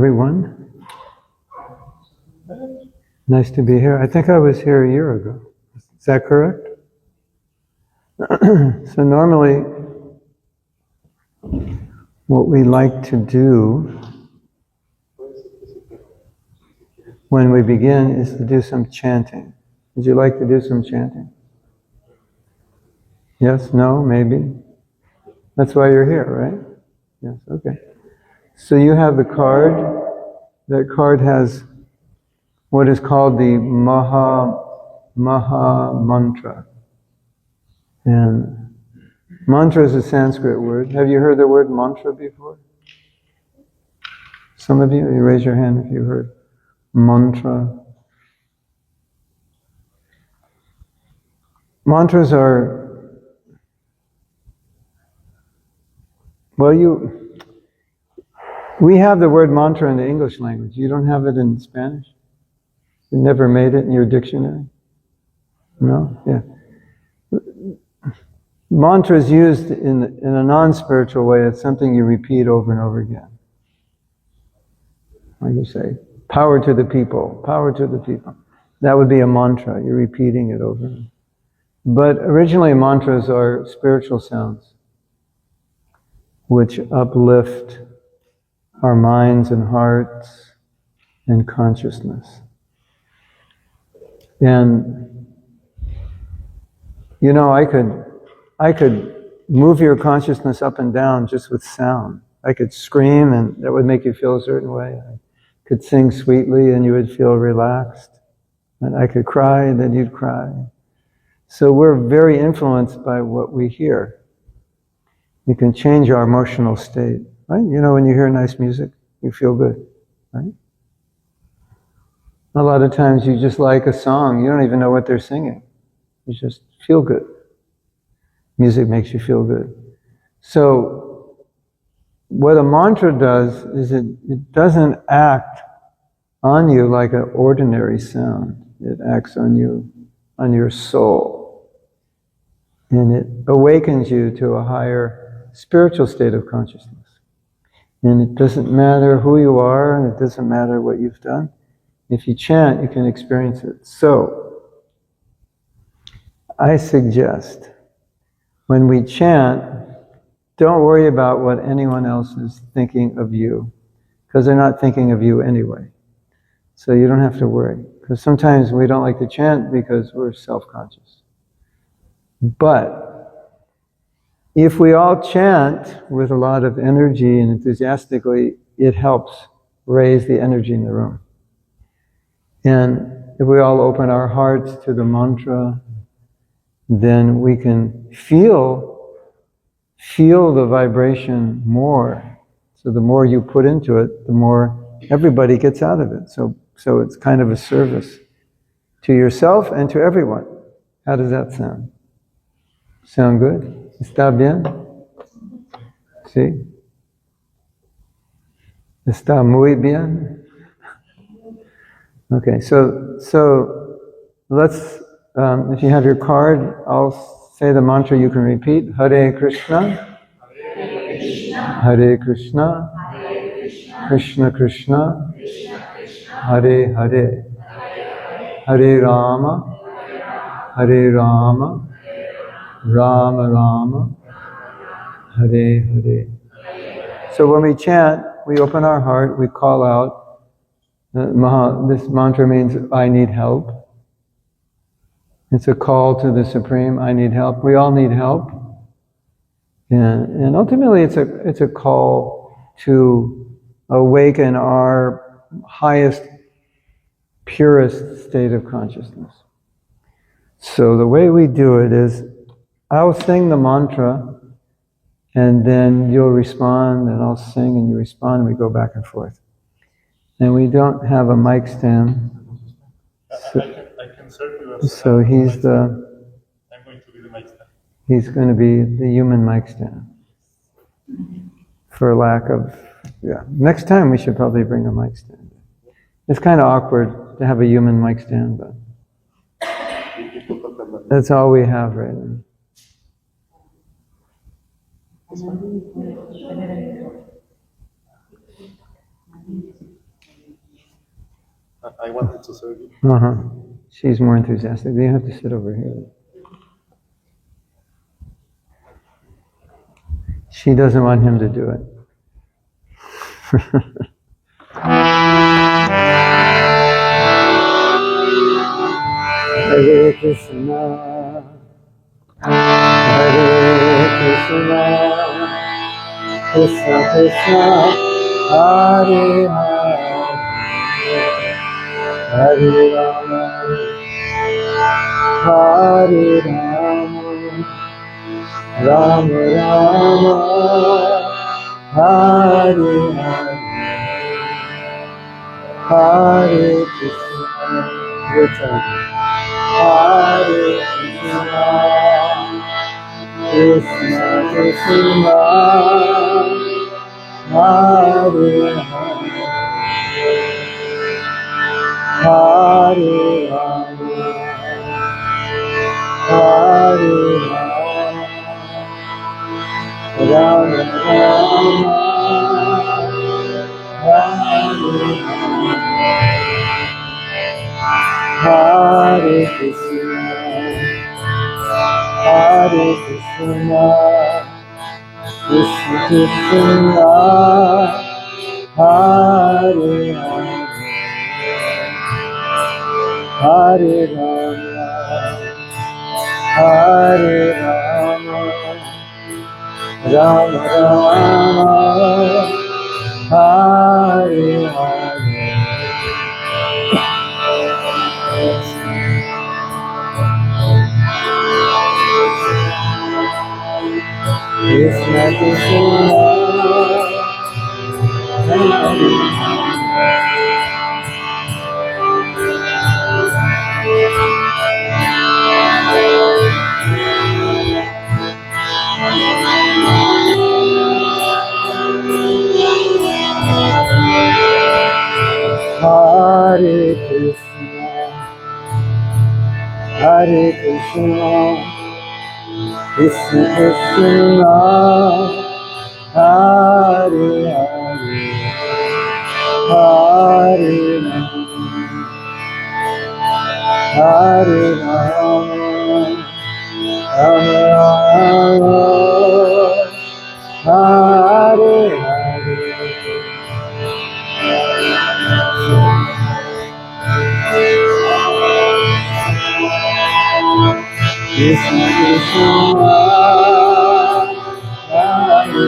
everyone. Nice to be here. I think I was here a year ago. Is that correct? So normally, what we like to do when we begin is to do some chanting. Would you like to do some chanting? Yes? No? Maybe? That's why you're here, right? Yes, okay. So you have the card. That card has what is called the Maha Mantra. And mantra is a Sanskrit word. Have you heard the word mantra before? Some of you raise your hand if you heard mantra. Mantras are, we have the word mantra in the English language. You don't have it in Spanish? You never made it in your dictionary? No? Yeah. Mantra is used in a non-spiritual way. It's something you repeat over and over again. Like you say, power to the people, power to the people. That would be a mantra. You're repeating it over. But originally mantras are spiritual sounds which uplift our minds and hearts and consciousness. And you know, I could move your consciousness up and down just with sound. I could scream and that would make you feel a certain way. I could sing sweetly and you would feel relaxed. And I could cry and then you'd cry. So we're very influenced by what we hear. You can change our emotional state, right? You know, when you hear nice music, you feel good, right? A lot of times you just like a song, you don't even know what they're singing. You just feel good. Music makes you feel good. So, what a mantra does is it doesn't act on you like an ordinary sound. It acts on you, on your soul. And it awakens you to a higher spiritual state of consciousness. And it doesn't matter who you are, and it doesn't matter what you've done. If you chant, you can experience it. So, I suggest, when we chant, don't worry about what anyone else is thinking of you, because they're not thinking of you anyway. So you don't have to worry, because sometimes we don't like to chant because we're self-conscious. But if we all chant with a lot of energy and enthusiastically, it helps raise the energy in the room. And if we all open our hearts to the mantra, then we can feel the vibration more. So the more you put into it, the more everybody gets out of it. So it's kind of a service to yourself and to everyone. How does that sound? Sound good? ¿Está bien? ¿Sí? ¿Está muy bien? Okay, so let's, if you have your card, I'll say the mantra you can repeat. Hare Krishna, Hare Krishna, Krishna Krishna, Hare Hare, Hare Rama, Hare Rama, Rama Rama, Hare Hare. So when we chant, we open our heart, we call out. This mantra means, I need help. It's a call to the Supreme, I need help. We all need help. And ultimately it's a call to awaken our highest, purest state of consciousness. So the way we do it is, I'll sing the mantra, and then you'll respond, and I'll sing and you respond, and we go back and forth. And we don't have a mic stand. I can serve you as so he's the... I'm going to be the mic stand. He's going to be the human mic stand. For lack of... Yeah. Next time we should probably bring a mic stand. It's kind of awkward to have a human mic stand, but... That's all we have right now. I wanted to serve you. Uh-huh. She's more enthusiastic. You have to sit over here. She doesn't want him to do it. Hare Krishna, Hare Krishna, Krishna Krishna, Hare Hare, Hare Rama, Hare Rama, Rama Rama, Hare Hare, Hare Krishna. Your turn. Hare Krishna, Krishna Krishna, Hare Hare, Hare Rama, Hare Rama, Rama Rama, Hare Hare Krishna, Hare Krishna, Krishna Krishna, Hare Hare, Hare Rama, Hare Rama, Rama Rama, Hare Hare. Krishna Krishna, Hare Krishna, Hare Krishna, Krishna Krishna, Hare Hare, Hare Rama, Hare Rama, Hare Hare, Krishna Krishna, Hare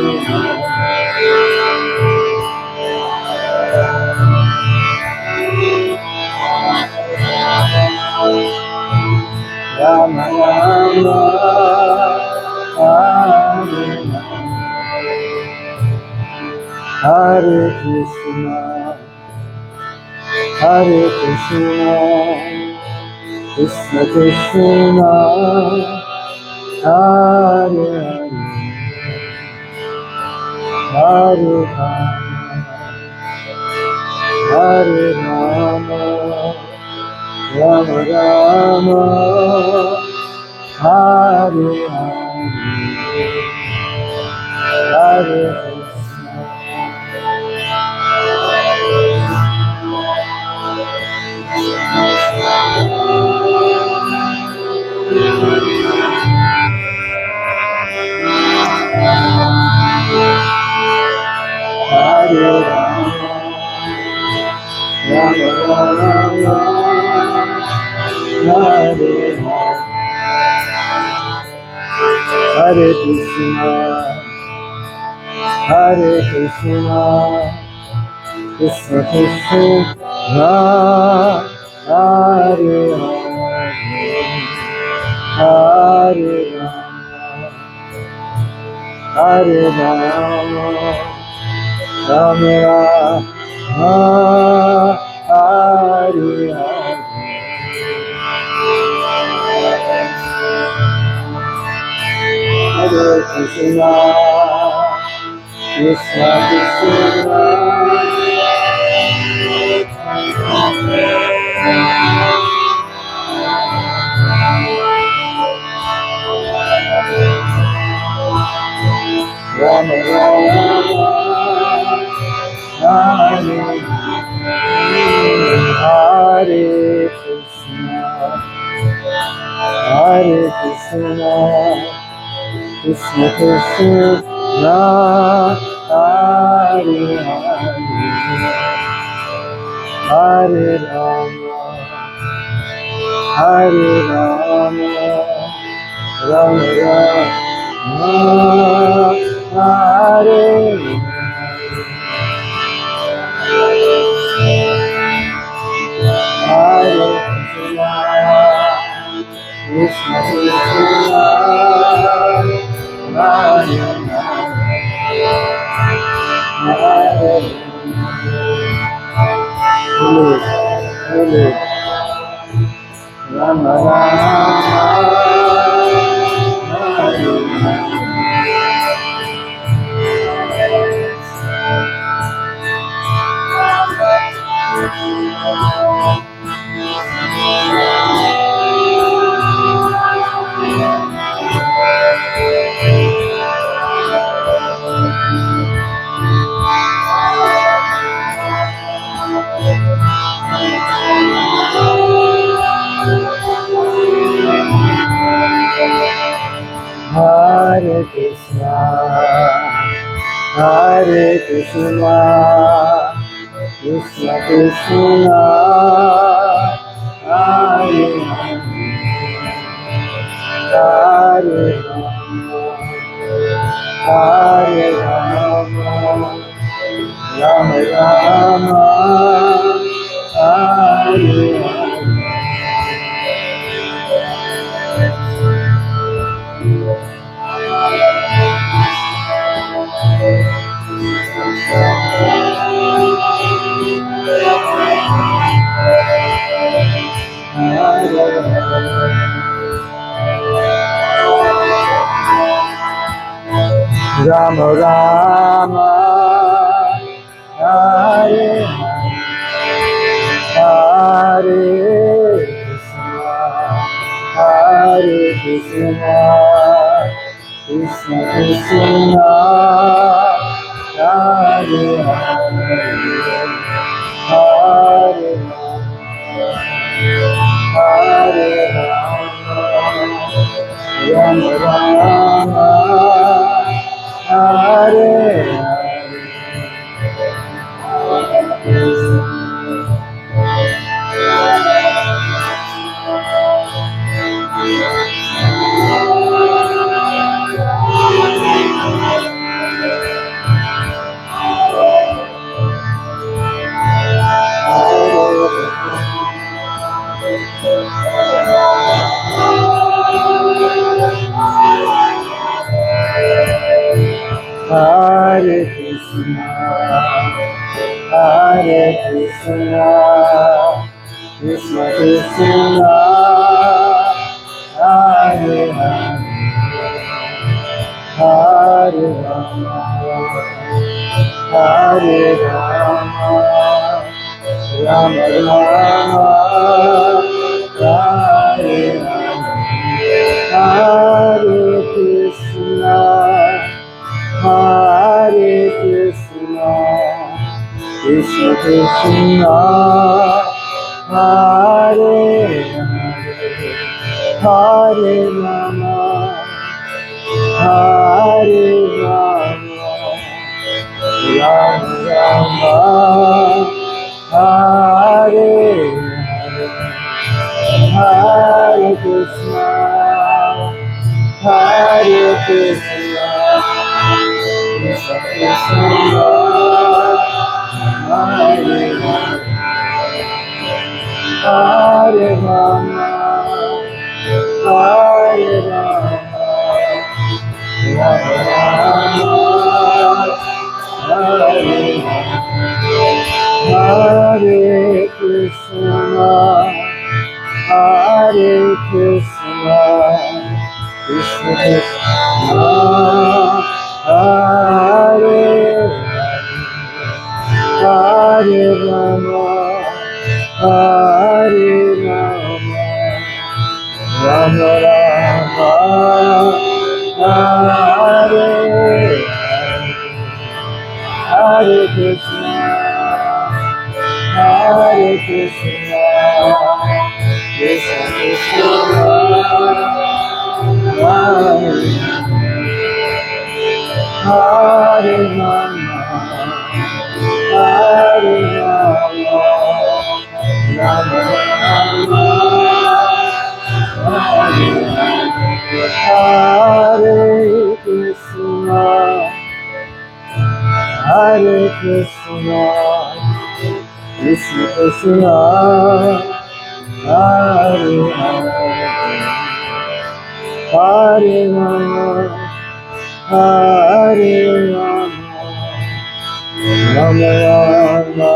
Rama Rama, Hare Krishna, Hare Krishna, Krishna Krishna, Hare Hare, Hare Rama, Rama Rama, Hare Hare, Hare Krishna, Hare Rama, Rama Rama, Hare Hare Krishna, Hare Krishna, Krishna Krishna, Hare Hare, Hare Rama, Rama Rama, Hare Hare Krishna, Krishna Krishna, Rama Rama, Hare Hare. Hare Krishna, Hare Krishna, Krishna Krishna, Hare Hare, Hare Rama, Hare Rama, Rama Rama, Hare Hare Krishna, Krishna Krishna, Hare Hare, Hare Rama Rama, Hare Hare Krishna, Hare Krishna, Krishna Krishna, Hare Hare, Hare Rama, Rama Rama, Hare Rama Rama, Hare Hare Hare Krishna, Krishna Krishna, Hare Hare, Hare Hare Rama, Rama Rama, Hare Hare Krishna, Hare Krishna, Krishna Krishna, Hare Hare, Hare Rama, Hare Rama, Rama Rama, Hare Hare, Hare Krishna, Hare Krishna, Krishna Krishna, Hare Hare, Hare Rama, Hare Rama, Rama Rama, Hare Hare, Hare Krishna, Hare Krishna, Krishna Krishna, Hare Hare, Hare Rama, Hare Rama, Rama Rama, Hare Hare Krishna, Hare Krishna, Krishna Krishna, Hare Hare Rama, Hare Rama, Rama Rama, Hare Hare Krishna, Hare Krishna, Krishna Krishna, Hare Hare Rama, Hare Rama, Rama Rama, Hare Krishna, Hare Krishna, Krishna Krishna, Hare Hare, Hare Rama, Hare Rama, Rama Rama,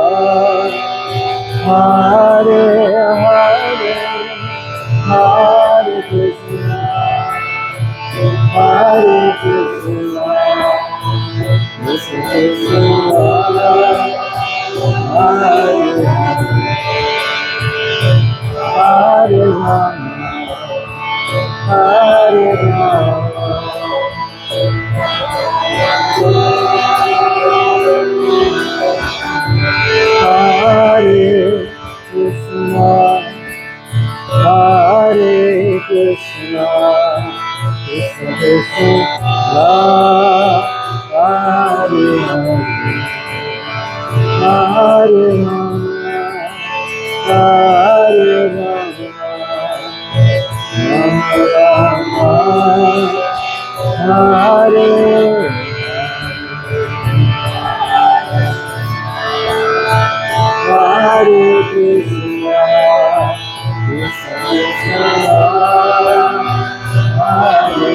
Hare Hare, Hare Krishna, Hare Krishna, Krishna Krishna, Hare Hare Rama, Hare Rama, Hare Krishna, Hare Krishna, Krishna Krishna, Hare Hare, Hare Rama, Hare Rama, Rama Rama, Hare Hare Krishna, Krishna Krishna, Hare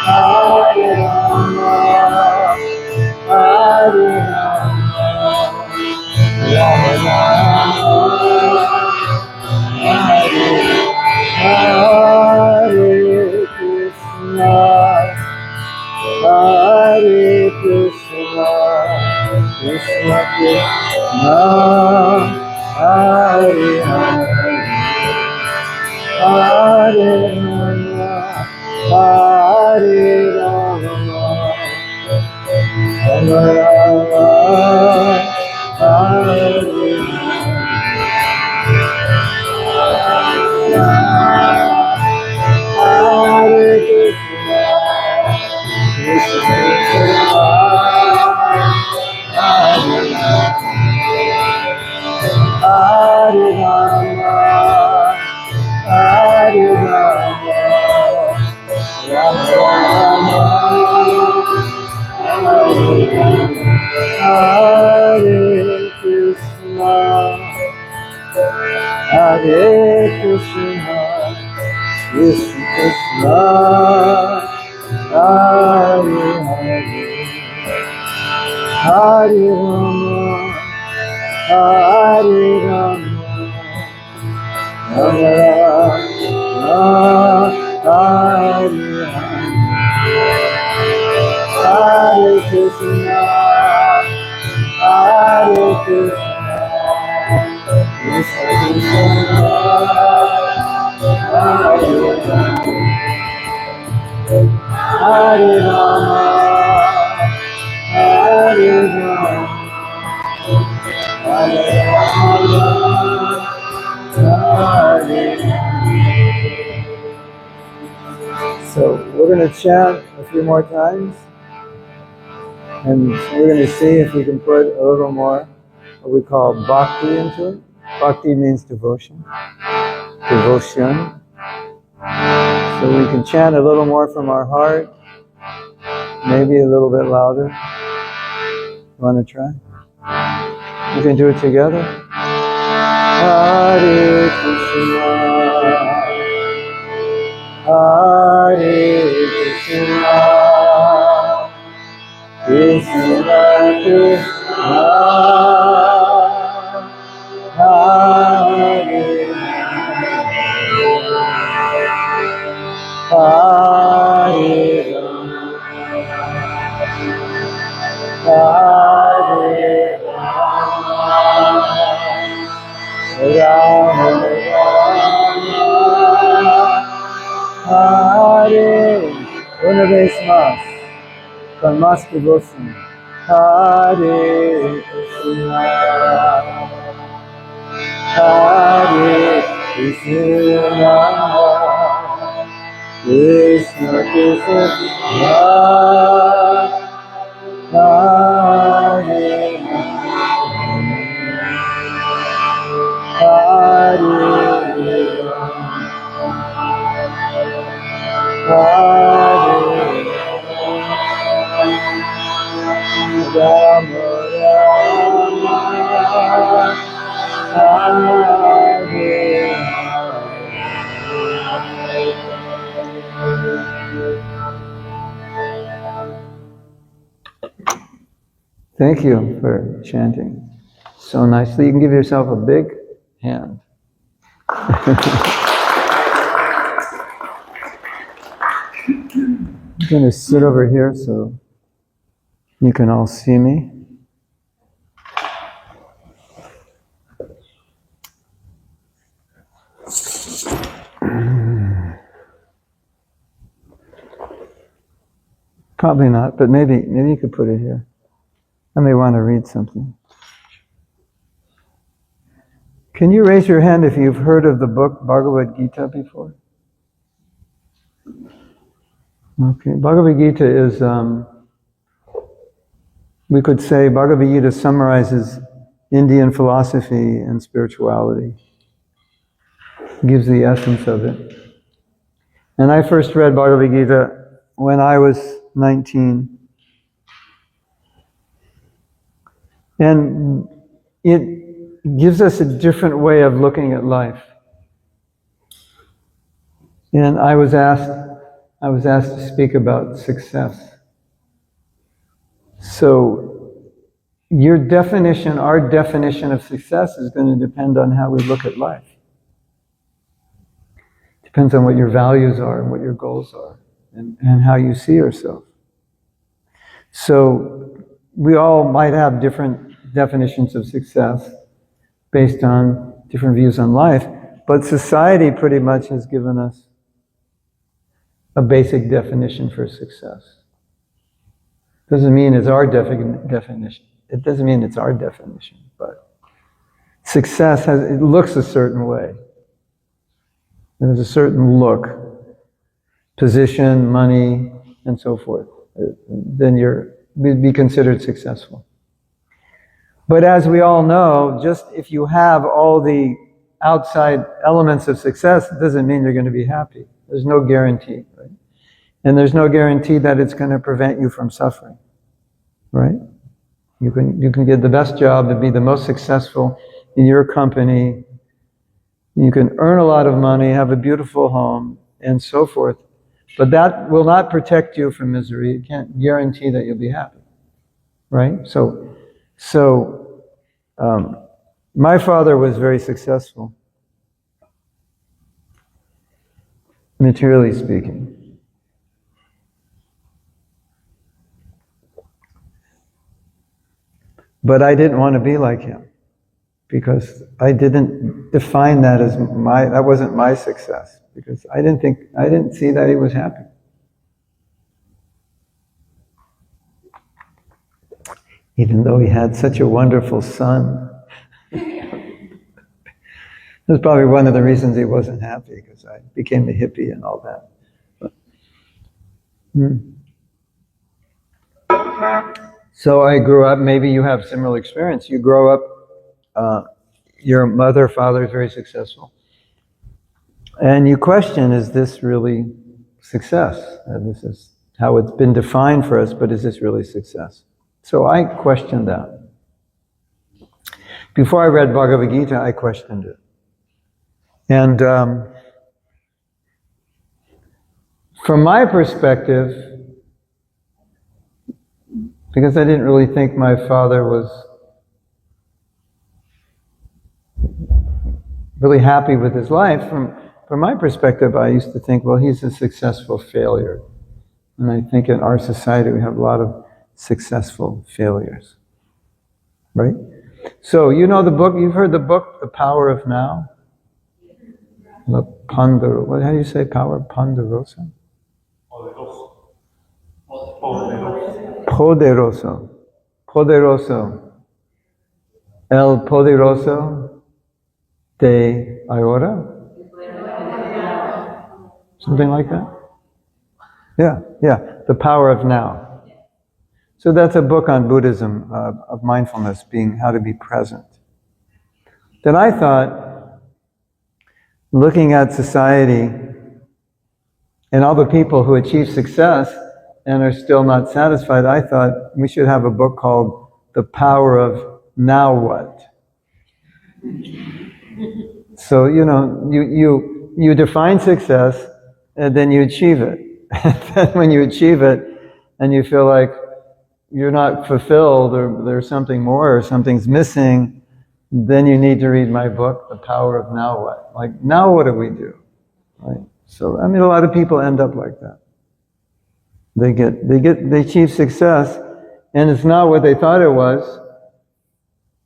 Hare Rama, Hare Rama, Rama Rama, Hare Krishna, Hare Krishna, Krishna Krishna, Hare Hare, Hare Rama, Hare Rama, Rama Rama, Hare Hare Krishna, Krishna Krishna, Hare Hare Rama, Hare Rama, Rama Rama, Hare Krishna, Hare Krishna, Krishna Krishna, Hare Hare, Hare Rama, Hare Rama, Rama Rama, Hare Hare Krishna, Hare Krishna, Krishna Krishna, Hare Hare Rama, Hare Rama, Hare Rama, Hare. So we're going to chant a few more times, and we're going to see if we can put a little more what we call bhakti into it. Bhakti means devotion. Devotion. So we can chant a little more from our heart, maybe a little bit louder. You want to try? We can do it together. Hare Krishna, Hare Krishna, Krishna Krishna, Hare Hare Rama, Hare Rama, Hare una vez más, con más devoción. Hare Krishna, Krishna, Krishna Krishna, Hare Thank you for chanting so nicely. You can give yourself a big hand. I'm going to sit over here so you can all see me. Probably not, but maybe you could put it here. I may want to read something. Can you raise your hand if you've heard of the book Bhagavad Gita before? Okay, Bhagavad Gita is, we could say Bhagavad Gita summarizes Indian philosophy and spirituality. Gives the essence of it. And I first read Bhagavad Gita when I was 19. And it gives us a different way of looking at life. And I was asked to speak about success. So your definition, our definition of success is going to depend on how we look at life. Depends on what your values are and what your goals are and how you see yourself. So we all might have different definitions of success based on different views on life, but society pretty much has given us a basic definition for success. Doesn't mean it's our definition. It doesn't mean it's our definition, but success it looks a certain way. There's a certain look, position, money, and so forth. Then you'd be considered successful. But as we all know, just if you have all the outside elements of success, it doesn't mean you're going to be happy. There's no guarantee, right? And there's no guarantee that it's going to prevent you from suffering, right? You can get the best job and be the most successful in your company. You can earn a lot of money, have a beautiful home, and so forth. But that will not protect you from misery. It can't guarantee that you'll be happy, right? So my father was very successful, materially speaking. But I didn't want to be like him because I didn't define that as that wasn't my success because I didn't see that he was happy. Even though he had such a wonderful son. That's probably one of the reasons he wasn't happy, because I became a hippie and all that. So I grew up, maybe you have similar experience. You grow up, your mother, father is very successful. And you question, is this really success? And this is how it's been defined for us, but is this really success? So I questioned that. Before I read Bhagavad Gita, I questioned it. And from my perspective, because I didn't really think my father was really happy with his life, from my perspective, I used to think, well, he's a successful failure. And I think in our society we have a lot of successful failures. Right? So, you know the book, you've heard the book, The Power of Now? How do you say power? Ponderosa? Poderoso. Poderoso. El poderoso de ahora. Something like that? Yeah. The power of now. So that's a book on Buddhism, of mindfulness, being how to be present. Then I thought, looking at society and all the people who achieve success and are still not satisfied, I thought we should have a book called The Power of Now What? So, you define success and then you achieve it. And then when you achieve it and you feel like you're not fulfilled or there's something more or something's missing, then you need to read my book, The Power of Now What? Like, now what do we do? Right? So, a lot of people end up like that. They achieve success, and it's not what they thought it was,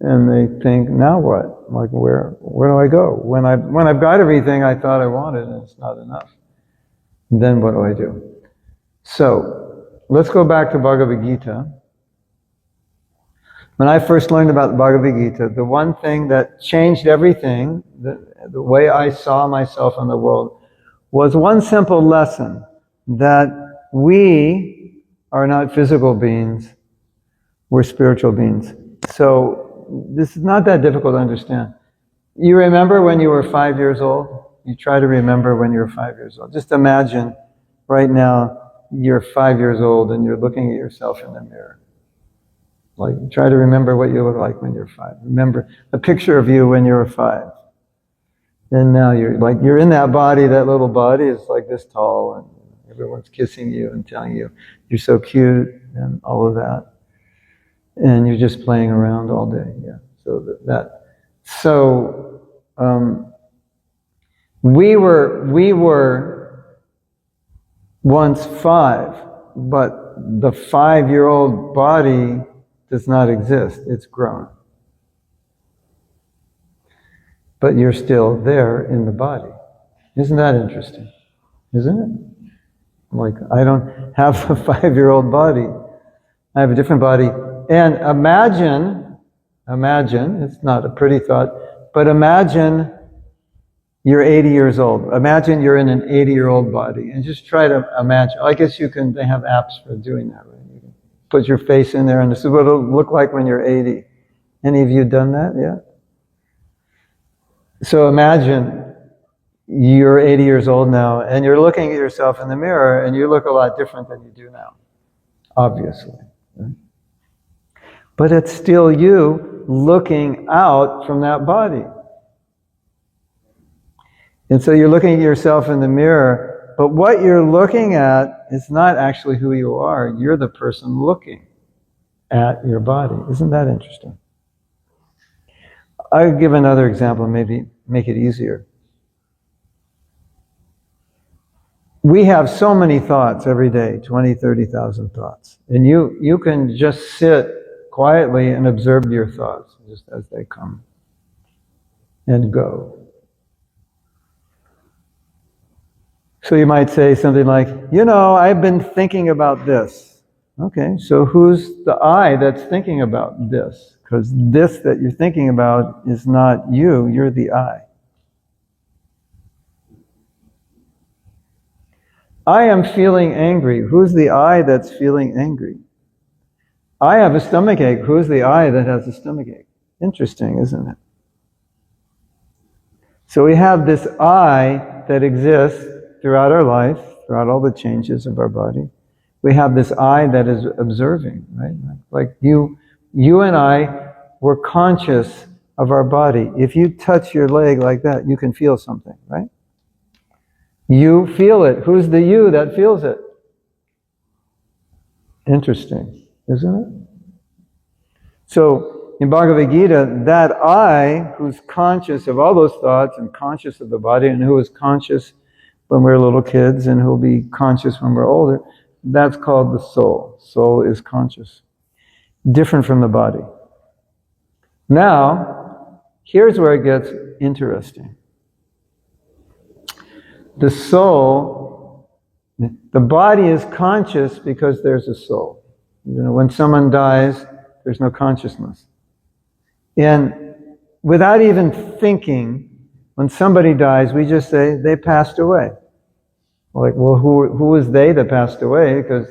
and they think, now what? Like, where do I go? When I've got everything I thought I wanted, and it's not enough, then what do I do? So, let's go back to Bhagavad Gita. When I first learned about the Bhagavad Gita, the one thing that changed everything, the way I saw myself in the world, was one simple lesson, that we are not physical beings, we're spiritual beings. So this is not that difficult to understand. You remember when you were 5 years old? You try to remember when you were 5 years old. Just imagine right now you're 5 years old and you're looking at yourself in the mirror. Like, try to remember what you look like when you're 5. Remember a picture of you when you were 5. And now you're in that body, that little body is like this tall, and everyone's kissing you and telling you you're so cute and all of that. And you're just playing around all day. Yeah. We were once 5, but the 5-year-old body does not exist. It's grown. But you're still there in the body. Isn't that interesting? Isn't it? Like, I don't have a 5-year-old body. I have a different body. And imagine, it's not a pretty thought, but imagine you're 80 years old. Imagine you're in an 80-year-old body. And just try to imagine. I guess they have apps for doing that, right? You can put your face in there and this is what it'll look like when you're 80. Any of you done that yet? So imagine you're 80 years old now and you're looking at yourself in the mirror and you look a lot different than you do now, obviously. Right? But it's still you looking out from that body. And so you're looking at yourself in the mirror, but what you're looking at is not actually who you are. You're the person looking at your body. Isn't that interesting? I'll give another example, maybe make it easier. We have so many thoughts every day, 20, 30,000 thoughts. And you can just sit quietly and observe your thoughts just as they come and go. So you might say something like, I've been thinking about this. Okay, so who's the I that's thinking about this? Because this that you're thinking about is not you, you're the I. I am feeling angry. Who's the I that's feeling angry? I have a stomach ache. Who's the I that has a stomach ache? Interesting, isn't it? So we have this I that exists throughout our life, throughout all the changes of our body. We have this I that is observing, right? Like you and I were conscious of our body. If you touch your leg like that, you can feel something, right? You feel it. Who's the you that feels it? Interesting, isn't it? So, in Bhagavad Gita, that I, who's conscious of all those thoughts and conscious of the body, and who was conscious when we were little kids and who will be conscious when we're older, that's called the soul. Soul is conscious. Different from the body. Now, here's where it gets interesting. The soul, the body is conscious because there's a soul. When someone dies, there's no consciousness. And without even thinking, when somebody dies, we just say, they passed away. Like, well, who is they that passed away? Because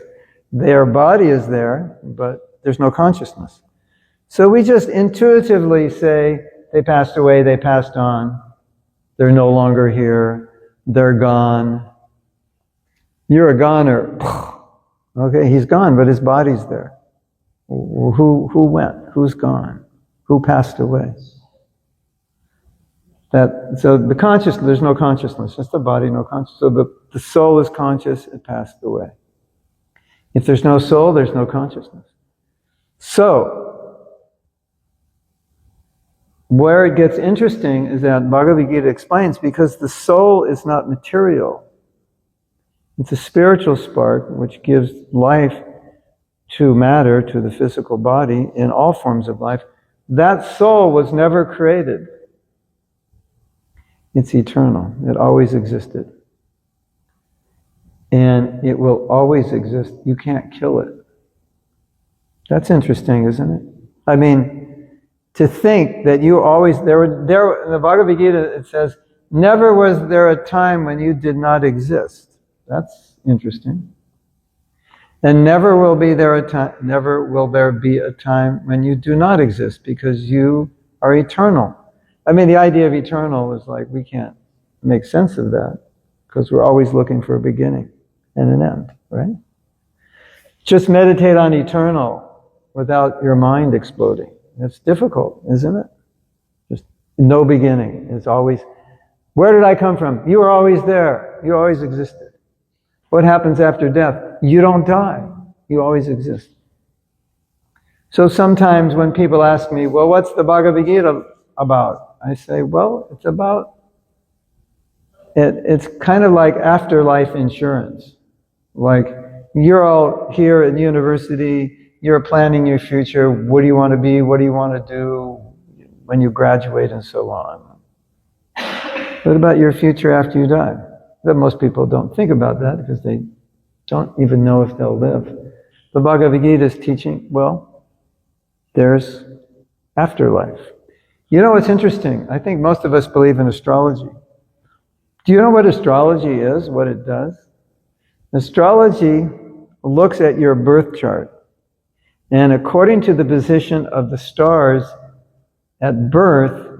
their body is there, but there's no consciousness. So we just intuitively say, they passed away, they passed on, they're no longer here, they're gone. You're a goner. Okay, he's gone, but his body's there. Who went? Who's gone? Who passed away? So the consciousness, there's no consciousness, just the body, no consciousness. So the soul is conscious, it passed away. If there's no soul, there's no consciousness. So, where it gets interesting is that Bhagavad Gita explains, because the soul is not material. It's a spiritual spark which gives life to matter, to the physical body, in all forms of life. That soul was never created. It's eternal. It always existed. And it will always exist. You can't kill it. That's interesting, isn't it? I mean, to think that you always, in the Bhagavad Gita it says, never was there a time when you did not exist. That's interesting. And never will there be a time when you do not exist, because you are eternal. I mean, the idea of eternal is like, we can't make sense of that, because we're always looking for a beginning and an end, right? Just meditate on eternal without your mind exploding. It's difficult, isn't it? Just no beginning. It's always, where did I come from? You were always there. You always existed. What happens after death? You don't die. You always exist. So sometimes when people ask me, well, what's the Bhagavad Gita about? I say, well, it's kind of like afterlife insurance. Like, you're all here at university, you're planning your future, what do you want to be, what do you want to do when you graduate, and so on. What about your future after you die? But most people don't think about that, because they don't even know if they'll live. The Bhagavad Gita is teaching, well, there's afterlife. You know what's interesting? I think most of us believe in astrology. Do you know what astrology is, what it does? Astrology looks at your birth chart, and according to the position of the stars at birth,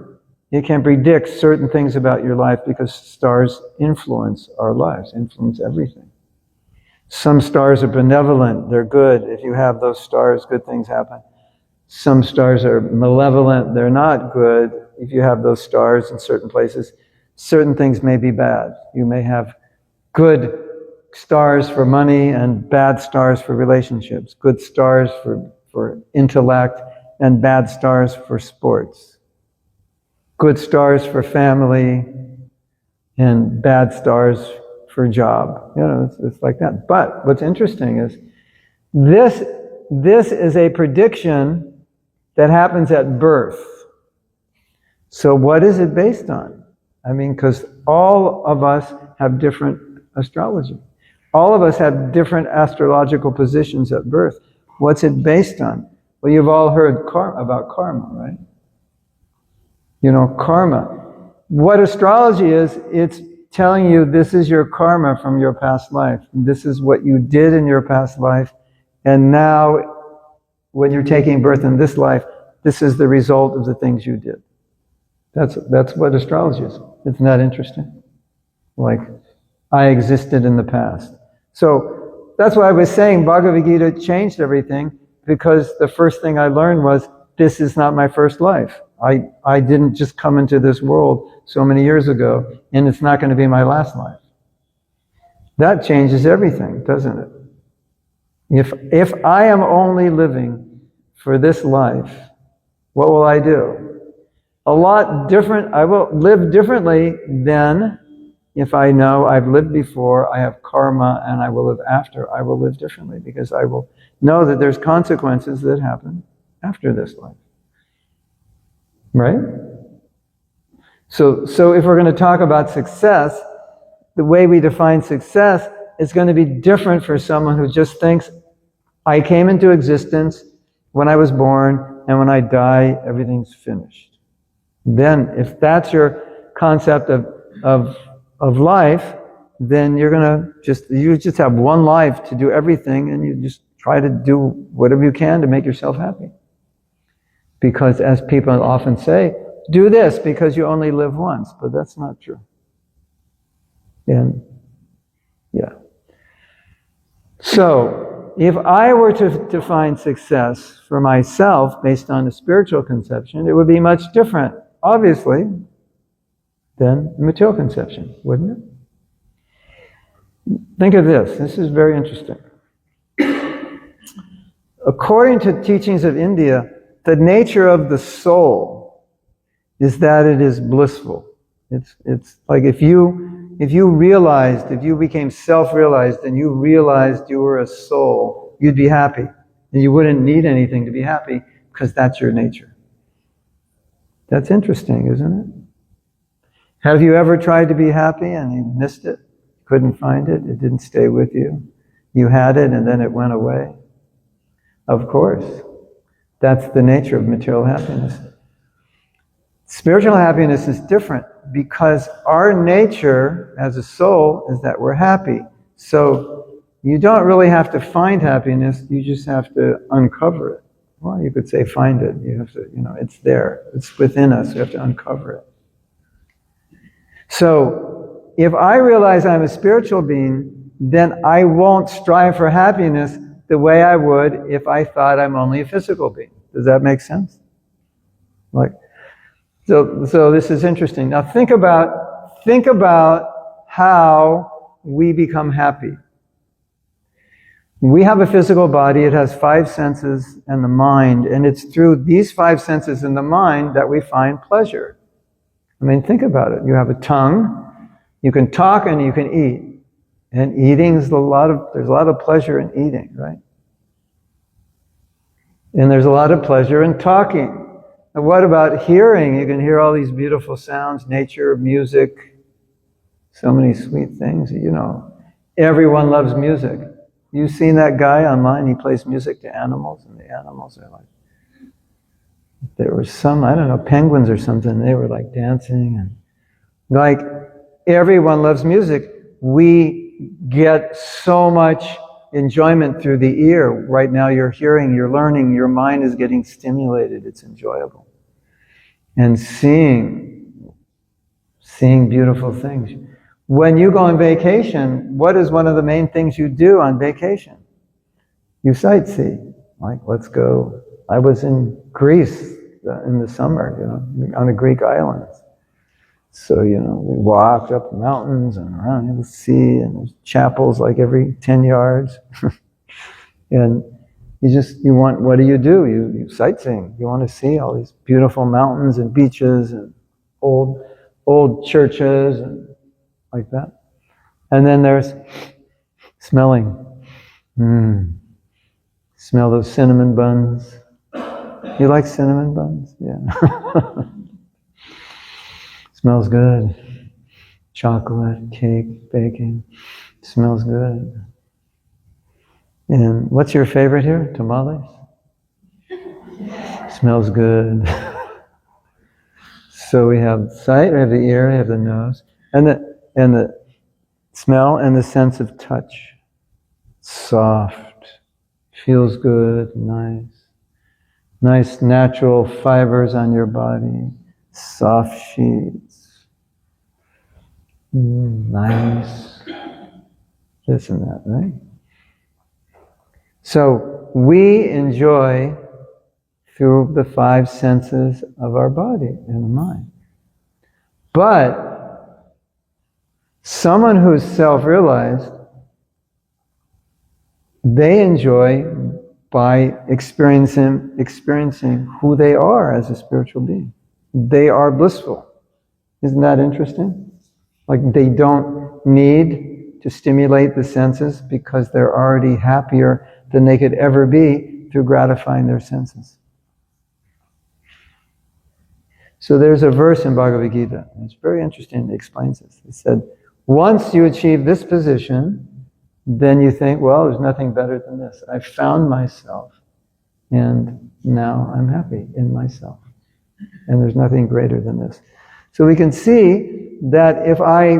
it can predict certain things about your life, because stars influence our lives, influence everything. Some stars are benevolent, they're good. If you have those stars, good things happen. Some stars are malevolent, they're not good. If you have those stars in certain places, certain things may be bad. You may have good stars for money and bad stars for relationships, good stars for intellect and bad stars for sports, good stars for family and bad stars for job. You know, it's like that. But what's interesting is this is a prediction that happens at birth. So what is it based on? I mean, because all of us have different astrology. All of us have different astrological positions at birth. What's it based on? Well, you've all heard about karma, right? You know, karma. What astrology is, it's telling you this is your karma from your past life. This is what you did in your past life. And now, when you're taking birth in this life, this is the result of the things you did. That's what astrology is. Isn't that interesting? Like, I existed in the past. So that's why I was saying Bhagavad Gita changed everything, because the first thing I learned was, this is not my first life. I didn't just come into this world so many years ago, and it's not going to be my last life. That changes everything, doesn't it? If I am only living for this life, what will I do? A lot different. I will live differently than if I know I've lived before, I have karma, and I will live after. I will live differently, because I will know that there's consequences that happen after this life. Right? So if we're going to talk about success, the way we define success is going to be different for someone who just thinks, I came into existence when I was born, and when I die, everything's finished. Then, if that's your concept of life, then you just have one life to do everything, and you just try to do whatever you can to make yourself happy. Because as people often say, do this because you only live once, but that's not true. And yeah. So, if I were to define success for myself based on a spiritual conception, it would be much different, obviously, than the material conception, wouldn't it? Think of this. This is very interesting. According to teachings of India, the nature of the soul is that it is blissful. It's like if you became self-realized and you realized you were a soul, you'd be happy. And you wouldn't need anything to be happy because that's your nature. That's interesting, isn't it? Have you ever tried to be happy and you missed it? Couldn't find it? It didn't stay with you? You had it and then it went away? Of course. That's the nature of material happiness. Spiritual happiness is different because our nature as a soul is that we're happy. So you don't really have to find happiness, you just have to uncover it. Well, you could say find it. You have to, it's there. It's within us. You have to uncover it. So if I realize I'm a spiritual being, then I won't strive for happiness the way I would if I thought I'm only a physical being. Does that make sense? So this is interesting. Now think about how we become happy. We have a physical body, it has 5 senses and the mind, and it's through these 5 senses and the mind that we find pleasure. I mean, think about it. You have a tongue, you can talk and you can eat. And there's a lot of pleasure in eating, right? And there's a lot of pleasure in talking. And what about hearing? You can hear all these beautiful sounds, nature, music, so many sweet things, Everyone loves music. You've seen that guy online, he plays music to animals, and the animals are like, there were some, I don't know, penguins or something, they were like dancing, and like, everyone loves music. We get so much enjoyment through the ear. Right now you're hearing, you're learning, your mind is getting stimulated, it's enjoyable. And seeing beautiful things. When you go on vacation, what is one of the main things you do on vacation? You sightsee. Like, let's go. I was in Greece in the summer, on the Greek islands. So, we walked up the mountains and around the sea, and there's chapels like every 10 yards. And what do? You sightseeing. You want to see all these beautiful mountains and beaches and old churches and like that. And then there's smelling. Smell those cinnamon buns. You like cinnamon buns? Yeah. Smells good. Chocolate, cake, baking. Smells good. And what's your favorite here? Tamales? Smells good. So we have sight, we have the ear, we have the nose, and the smell and the sense of touch. Soft, feels good, nice. Nice natural fibers on your body, soft sheets. Nice. This and that, right? So we enjoy through the 5 senses of our body and the mind. But someone who's self-realized, they enjoy by experiencing who they are as a spiritual being. They are blissful. Isn't that interesting? Like, they don't need to stimulate the senses because they're already happier than they could ever be through gratifying their senses. So there's a verse in Bhagavad Gita, and it's very interesting, it explains this. It said, once you achieve this position, then you think, well, there's nothing better than this. I found myself, and now I'm happy in myself. And there's nothing greater than this. So we can see that if I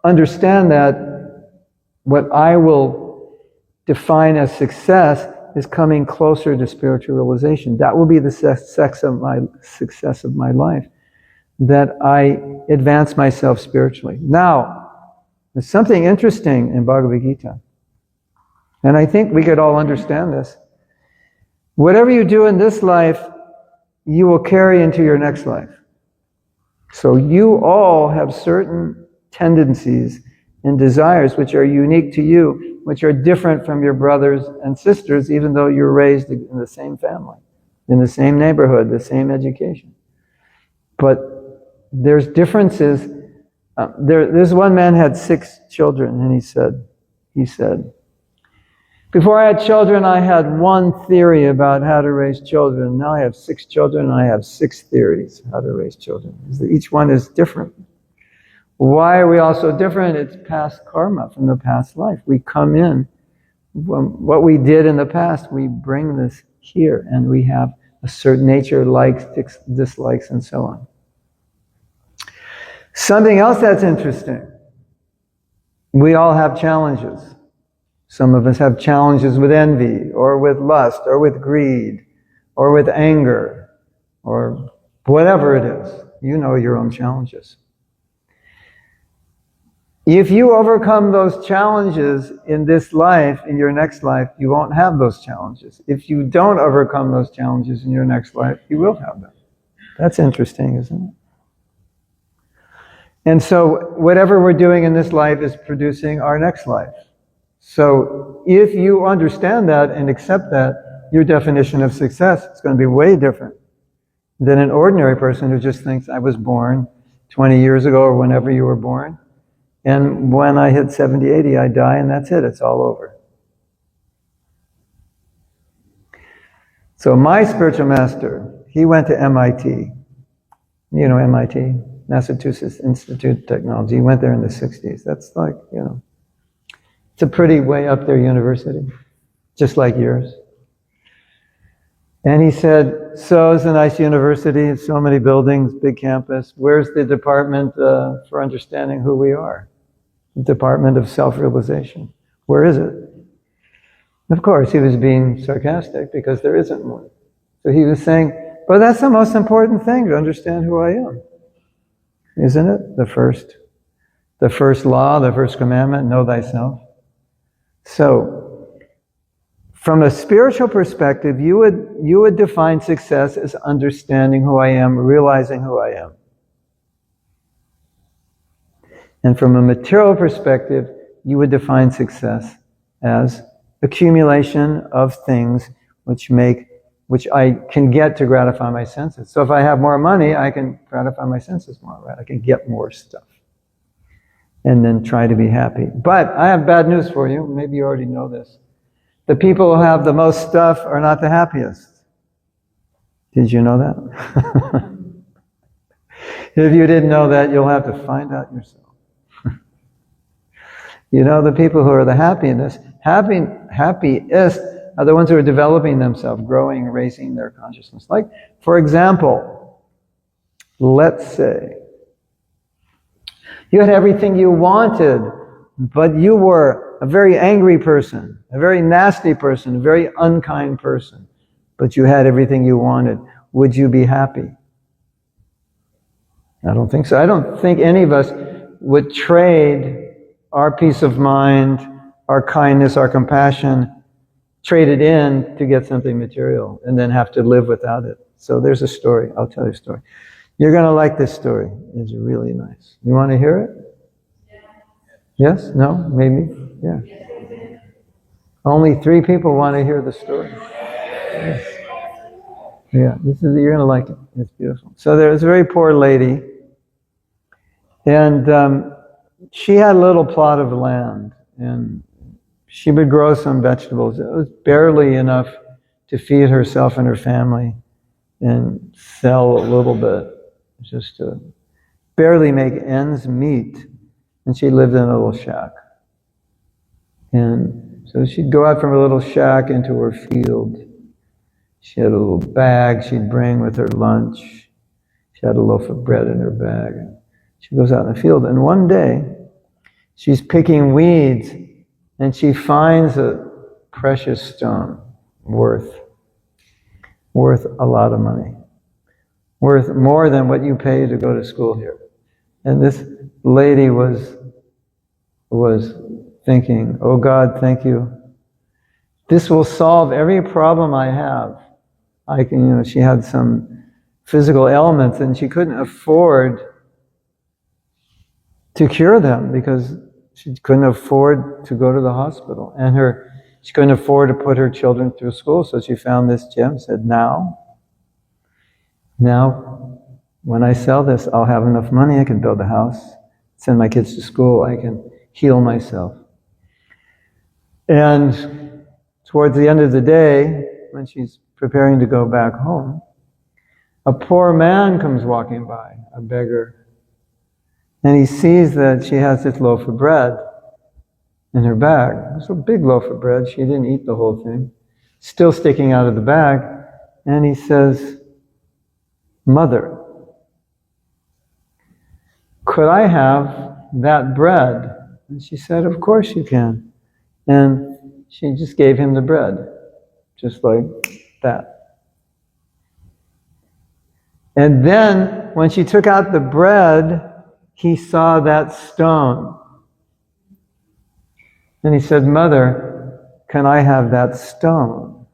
understand that what I will define as success is coming closer to spiritual realization. That will be the success of my life, that I advance myself spiritually. Now, there's something interesting in Bhagavad Gita, and I think we could all understand this. Whatever you do in this life, you will carry into your next life. So you all have certain tendencies and desires which are unique to you, which are different from your brothers and sisters, even though you're raised in the same family, in the same neighborhood, the same education. But there's differences. This one man had 6 children, and he said, before I had children, I had one theory about how to raise children. Now I have 6 children, and I have 6 theories how to raise children. Each one is different. Why are we all so different? It's past karma from the past life. We come in, what we did in the past, we bring this here, and we have a certain nature, likes, dislikes, and so on. Something else that's interesting. We all have challenges. Some of us have challenges with envy, or with lust, or with greed, or with anger, or whatever it is. You know your own challenges. If you overcome those challenges in this life, in your next life, you won't have those challenges. If you don't overcome those challenges in your next life, you will have them. That's interesting, isn't it? And so whatever we're doing in this life is producing our next life. So if you understand that and accept that, your definition of success is going to be way different than an ordinary person who just thinks, I was born 20 years ago or whenever you were born, and when I hit 70, 80, I die, and that's it, it's all over. So my spiritual master, he went to MIT. You know MIT? Massachusetts Institute of Technology. He went there in the 60s. That's like, it's a pretty way up there university, just like yours. And he said, so it's a nice university, so many buildings, big campus. Where's the department for understanding who we are? The Department of Self-Realization. Where is it? Of course, he was being sarcastic because there isn't one. So he was saying, but that's the most important thing, to understand who I am. Isn't it? The first law, the first commandment, know thyself. So, from a spiritual perspective, you would define success as understanding who I am, realizing who I am. And from a material perspective, you would define success as accumulation of things which I can get to gratify my senses. So if I have more money, I can gratify my senses more, right? I can get more stuff. And then try to be happy. But I have bad news for you. Maybe you already know this. The people who have the most stuff are not the happiest. Did you know that? If you didn't know that, you'll have to find out yourself. The people who are the happiest are the ones who are developing themselves, growing, raising their consciousness. Like, for example, let's say you had everything you wanted, but you were a very angry person, a very nasty person, a very unkind person, but you had everything you wanted. Would you be happy? I don't think so. I don't think any of us would trade our peace of mind, our kindness, our compassion, trade it in to get something material and then have to live without it. So there's a story. I'll tell you a story. You're going to like this story. It's really nice. You want to hear it? Yes? No? Maybe? Yeah. Only 3 people want to hear the story. Yes. Yeah, you're going to like it. It's beautiful. So there's a very poor lady, and she had a little plot of land, and she would grow some vegetables. It was barely enough to feed herself and her family and sell a little bit, just to barely make ends meet. And she lived in a little shack. And so she'd go out from her little shack into her field. She had a little bag she'd bring with her lunch. She had a loaf of bread in her bag. She goes out in the field, and one day she's picking weeds, and she finds a precious stone worth a lot of money, worth more than what you pay to go to school here. And this lady was thinking, oh God, thank you. This will solve every problem I have. She had some physical ailments and she couldn't afford to cure them because she couldn't afford to go to the hospital. And she couldn't afford to put her children through school, so she found this gem and said, now, when I sell this, I'll have enough money, I can build a house, send my kids to school, I can heal myself. And towards the end of the day, when she's preparing to go back home, a poor man comes walking by, a beggar, and he sees that she has this loaf of bread in her bag. It's a big loaf of bread. She didn't eat the whole thing. Still sticking out of the bag. And he says, Mother, could I have that bread? And she said, of course you can. And she just gave him the bread, just like that. And then, when she took out the bread, he saw that stone. And he said, Mother, can I have that stone?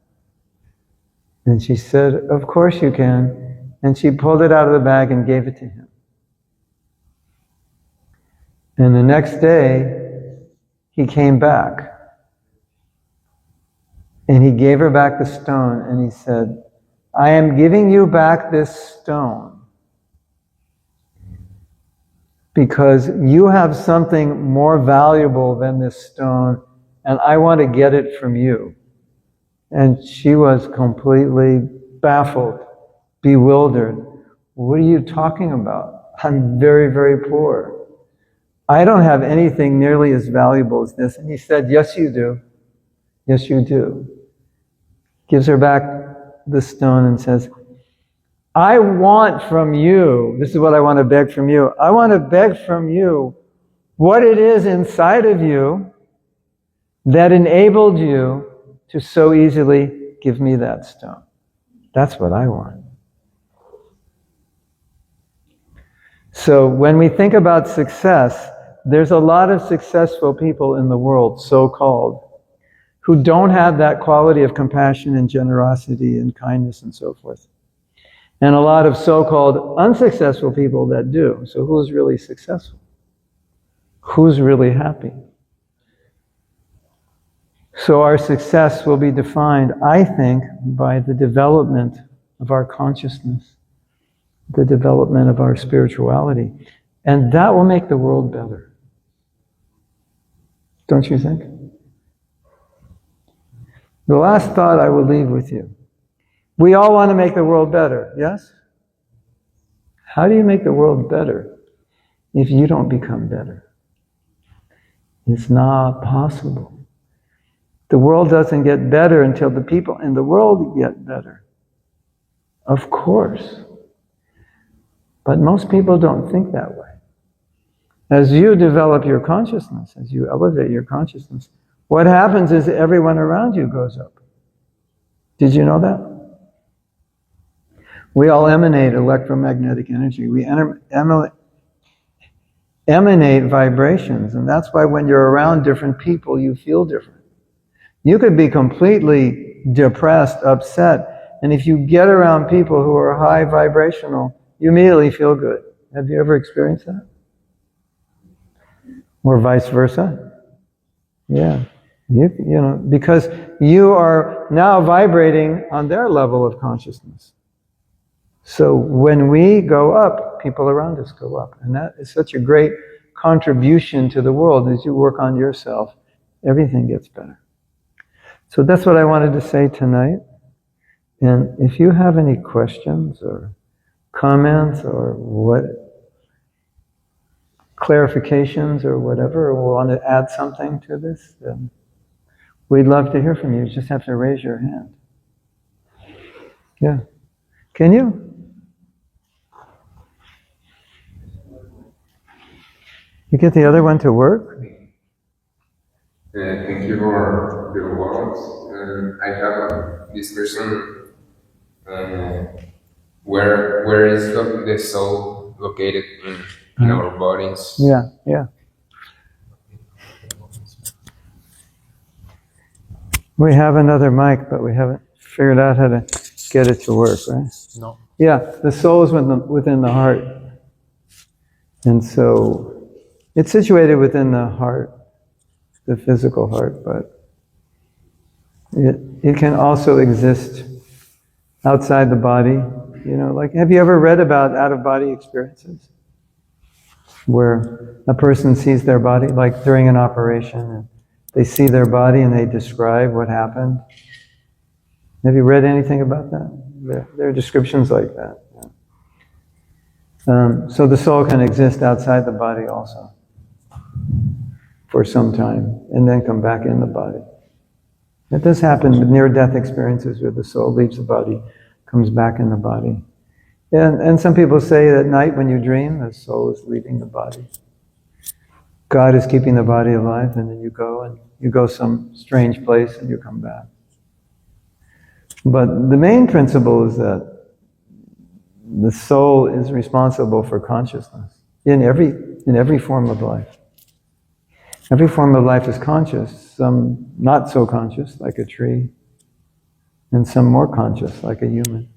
And she said, of course you can. And she pulled it out of the bag and gave it to him. And the next day, he came back. And he gave her back the stone and he said, I am giving you back this stone because you have something more valuable than this stone, and I want to get it from you. And she was completely baffled, bewildered. What are you talking about? I'm very, very poor. I don't have anything nearly as valuable as this. And he said, yes, you do. Yes, you do. Gives her back the stone and says, I want from you, this is what I want to beg from you. I want to beg from you what it is inside of you that enabled you to so easily give me that stone. That's what I want. So when we think about success, there's a lot of successful people in the world, so-called, who don't have that quality of compassion and generosity and kindness and so forth. And a lot of so-called unsuccessful people that do. So who's really successful? Who's really happy? So our success will be defined, I think, by the development of our consciousness, the development of our spirituality. And that will make the world better. Don't you think? The last thought I will leave with you. We all want to make the world better, yes? How do you make the world better if you don't become better? It's not possible. The world doesn't get better until the people in the world get better. Of course. But most people don't think that way. As you develop your consciousness, as you elevate your consciousness, what happens is everyone around you goes up. Did you know that? We all emanate electromagnetic energy. We emanate vibrations, and that's why when you're around different people, you feel different. You could be completely depressed, upset, and if you get around people who are high vibrational, you immediately feel good. Have you ever experienced that? Or vice versa? Yeah. You know, because you are now vibrating on their level of consciousness. So when we go up, people around us go up. And that is such a great contribution to the world. As you work on yourself, everything gets better. So that's what I wanted to say tonight. And if you have any questions or comments or clarifications or whatever, or want to add something to this, then we'd love to hear from you. You just have to raise your hand. Yeah. Can you? You get the other one to work? your words. I have this question. Where is the soul located in our bodies? Yeah. We have another mic, but we haven't figured out how to get it to work, right? No. Yeah, the soul is within the heart. And so it's situated within the heart, the physical heart, but it can also exist outside the body. You know, like, have you ever read about out-of-body experiences? Where a person sees their body, like during an operation, and they see their body and they describe what happened. Have you read anything about that? There are descriptions like that. Yeah. So the soul can exist outside the body also for some time and then come back in the body. It does happen with near-death experiences where the soul leaves the body, comes back in the body. And some people say that at night when you dream, the soul is leaving the body. God is keeping the body alive, and then you go some strange place and you come back. But the main principle is that the soul is responsible for consciousness in every form of life. Every form of life is conscious, some not so conscious, like a tree, and some more conscious, like a human.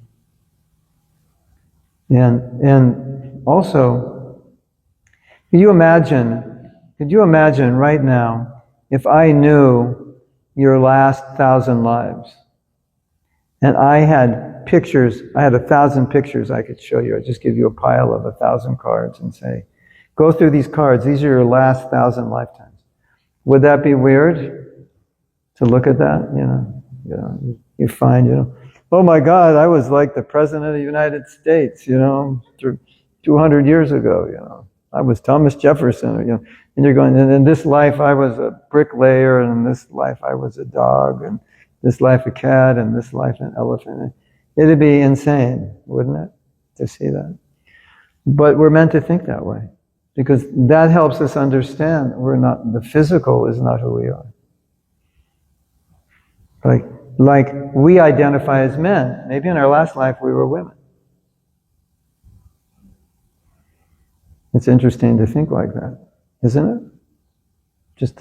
And also, could you imagine right now if I knew your last 1,000 lives, and I had pictures, I had 1,000 pictures I could show you. I'd just give you a pile of 1,000 cards and say, go through these cards, these are your last 1,000 lifetimes. Would that be weird to look at that? You know, you find, oh my God, I was like the President of the United States, 200 years ago, I was Thomas Jefferson, and you're going, and in this life I was a bricklayer, and in this life I was a dog, and this life a cat, and this life an elephant. It'd be insane, wouldn't it, to see that? But we're meant to think that way, because that helps us understand the physical is not who we are. Like we identify as men. Maybe in our last life we were women. It's interesting to think like that, isn't it?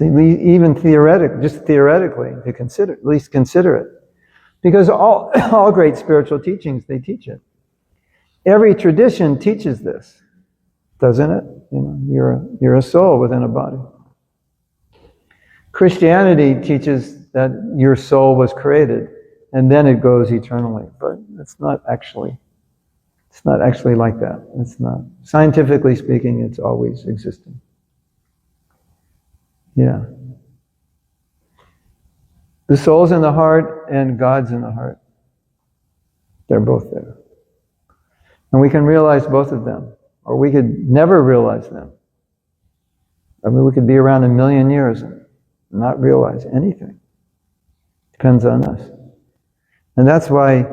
Even theoretically, to consider, at least consider it. Because all great spiritual teachings, they teach it. Every tradition teaches this, doesn't it? You're a soul within a body. Christianity teaches that your soul was created, and then it goes eternally. But it's not actually like that. It's not. Scientifically speaking, it's always existing. Yeah. The soul's in the heart and God's in the heart. They're both there. And we can realize both of them, or we could never realize them. I mean, we could be around 1,000,000 years and not realize anything. Depends on us. And that's why,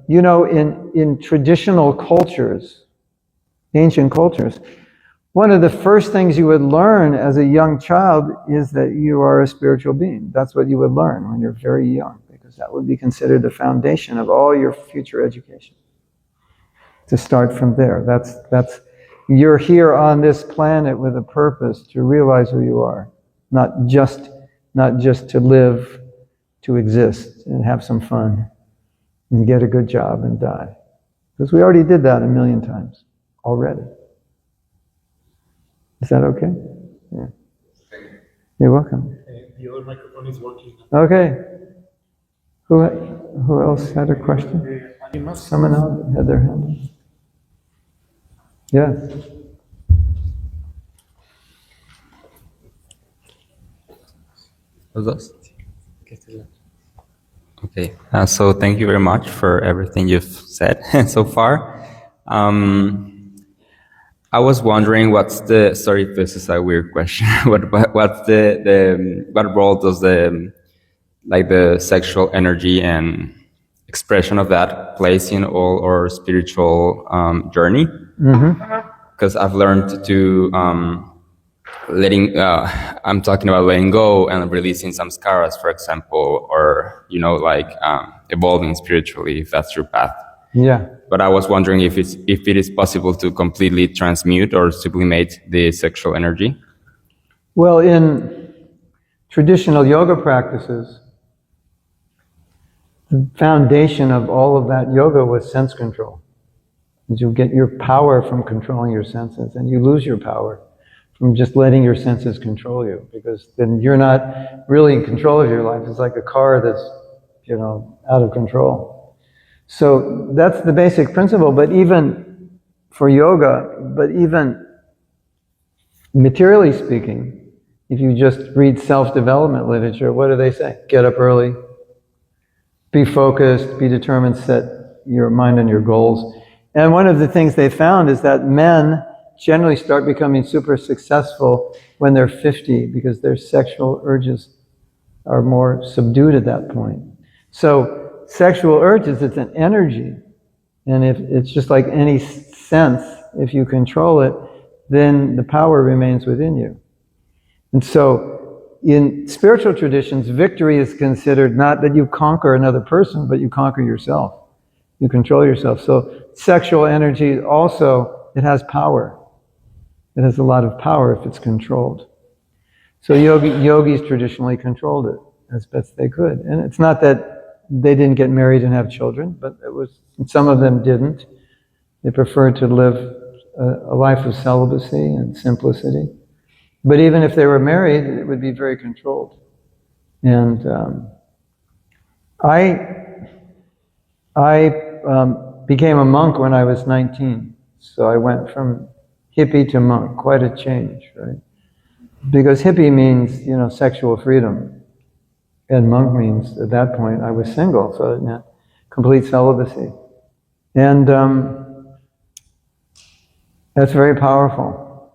in traditional cultures, ancient cultures, one of the first things you would learn as a young child is that you are a spiritual being. That's what you would learn when you're very young, because that would be considered the foundation of all your future education. To start from there. That's you're here on this planet with a purpose to realize who you are, not just to live, to exist and have some fun and get a good job and die. Because we already did that 1,000,000 times already. Is that okay? Yeah. You're welcome. The other microphone is working. Okay. Who else had a question? Someone else had their hand up. Yes. Okay, so thank you very much for everything you've said so far. I was wondering, sorry if this is a weird question, what role does the sexual energy and expression of that plays in all our spiritual journey? Because I've learned to I'm talking about letting go and releasing some scars, for example, or, like evolving spiritually, if that's your path. Yeah. But I was wondering if it is possible to completely transmute or sublimate the sexual energy. Well, in traditional yoga practices, the foundation of all of that yoga was sense control. You get your power from controlling your senses, and you lose your power from just letting your senses control you, because then you're not really in control of your life. It's like a car that's, out of control. So that's the basic principle. But even for yoga, but even materially speaking, if you just read self-development literature, what do they say? Get up early, be focused, be determined, set your mind on your goals. And one of the things they found is that men generally start becoming super successful when they're 50, because their sexual urges are more subdued at that point. So sexual urges, it's an energy. And if it's just like any sense, if you control it, then the power remains within you. And so in spiritual traditions, victory is considered not that you conquer another person, but you conquer yourself. You control yourself. So sexual energy also, it has power. It has a lot of power if it's controlled. So yogis traditionally controlled it as best they could. And it's not that they didn't get married and have children, but some of them didn't. They preferred to live a life of celibacy and simplicity. But even if they were married, it would be very controlled. And I became a monk when I was 19. So I went from hippie to monk, quite a change, right? Because hippie means, sexual freedom. And monk means, at that point, I was single, so it meant complete celibacy. And that's very powerful.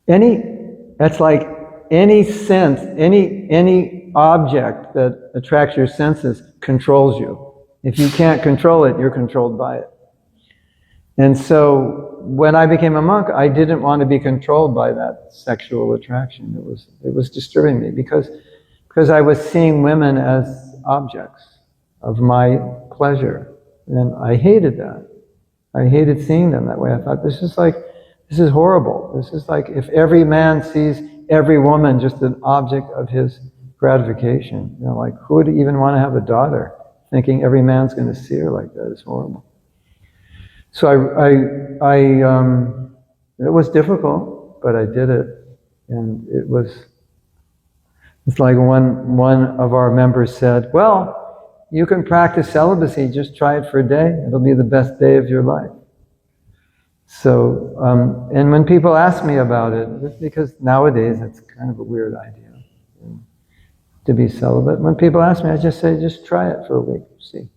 That's like any sense, any object that attracts your senses controls you. If you can't control it, you're controlled by it. And so when I became a monk, I didn't want to be controlled by that sexual attraction. It was disturbing me because I was seeing women as objects of my pleasure. And I hated that. I hated seeing them that way. I thought, this is horrible. This is like if every man sees every woman just an object of his gratification. Like who would even want to have a daughter thinking every man's going to see her like that? It's horrible. So it was difficult, but I did it. And it's like one of our members said, well, you can practice celibacy, just try it for a day. It'll be the best day of your life. So, and when people ask me about it, because nowadays it's kind of a weird idea to be celibate. When people ask me, I just say, just try it for a week, see.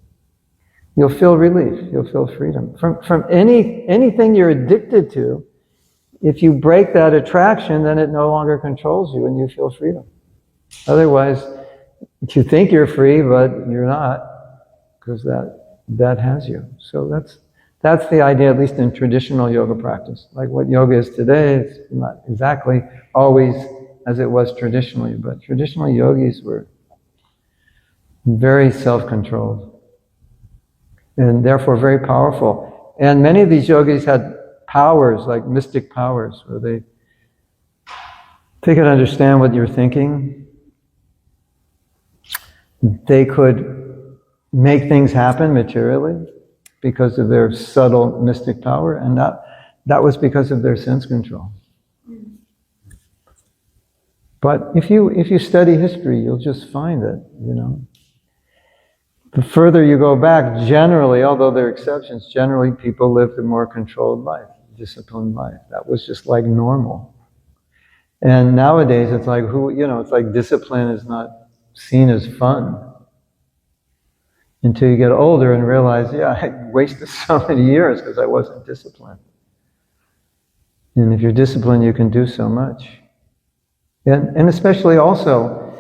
You'll feel relief, you'll feel freedom. From anything you're addicted to, if you break that attraction, then it no longer controls you and you feel freedom. Otherwise, you think you're free, but you're not, because that has you. So that's the idea, at least in traditional yoga practice. Like what yoga is today, it's not exactly always as it was traditionally, but traditional yogis were very self-controlled and therefore very powerful. And many of these yogis had powers, like mystic powers, where they could understand what you're thinking. They could make things happen materially because of their subtle mystic power, and that was because of their sense control. But if you study history, you'll just find that, the further you go back, generally, although there are exceptions, generally people lived a more controlled life, disciplined life. That was just like normal. And nowadays it's like it's like discipline is not seen as fun until you get older and realize, I wasted so many years because I wasn't disciplined. And if you're disciplined, you can do so much. And especially also,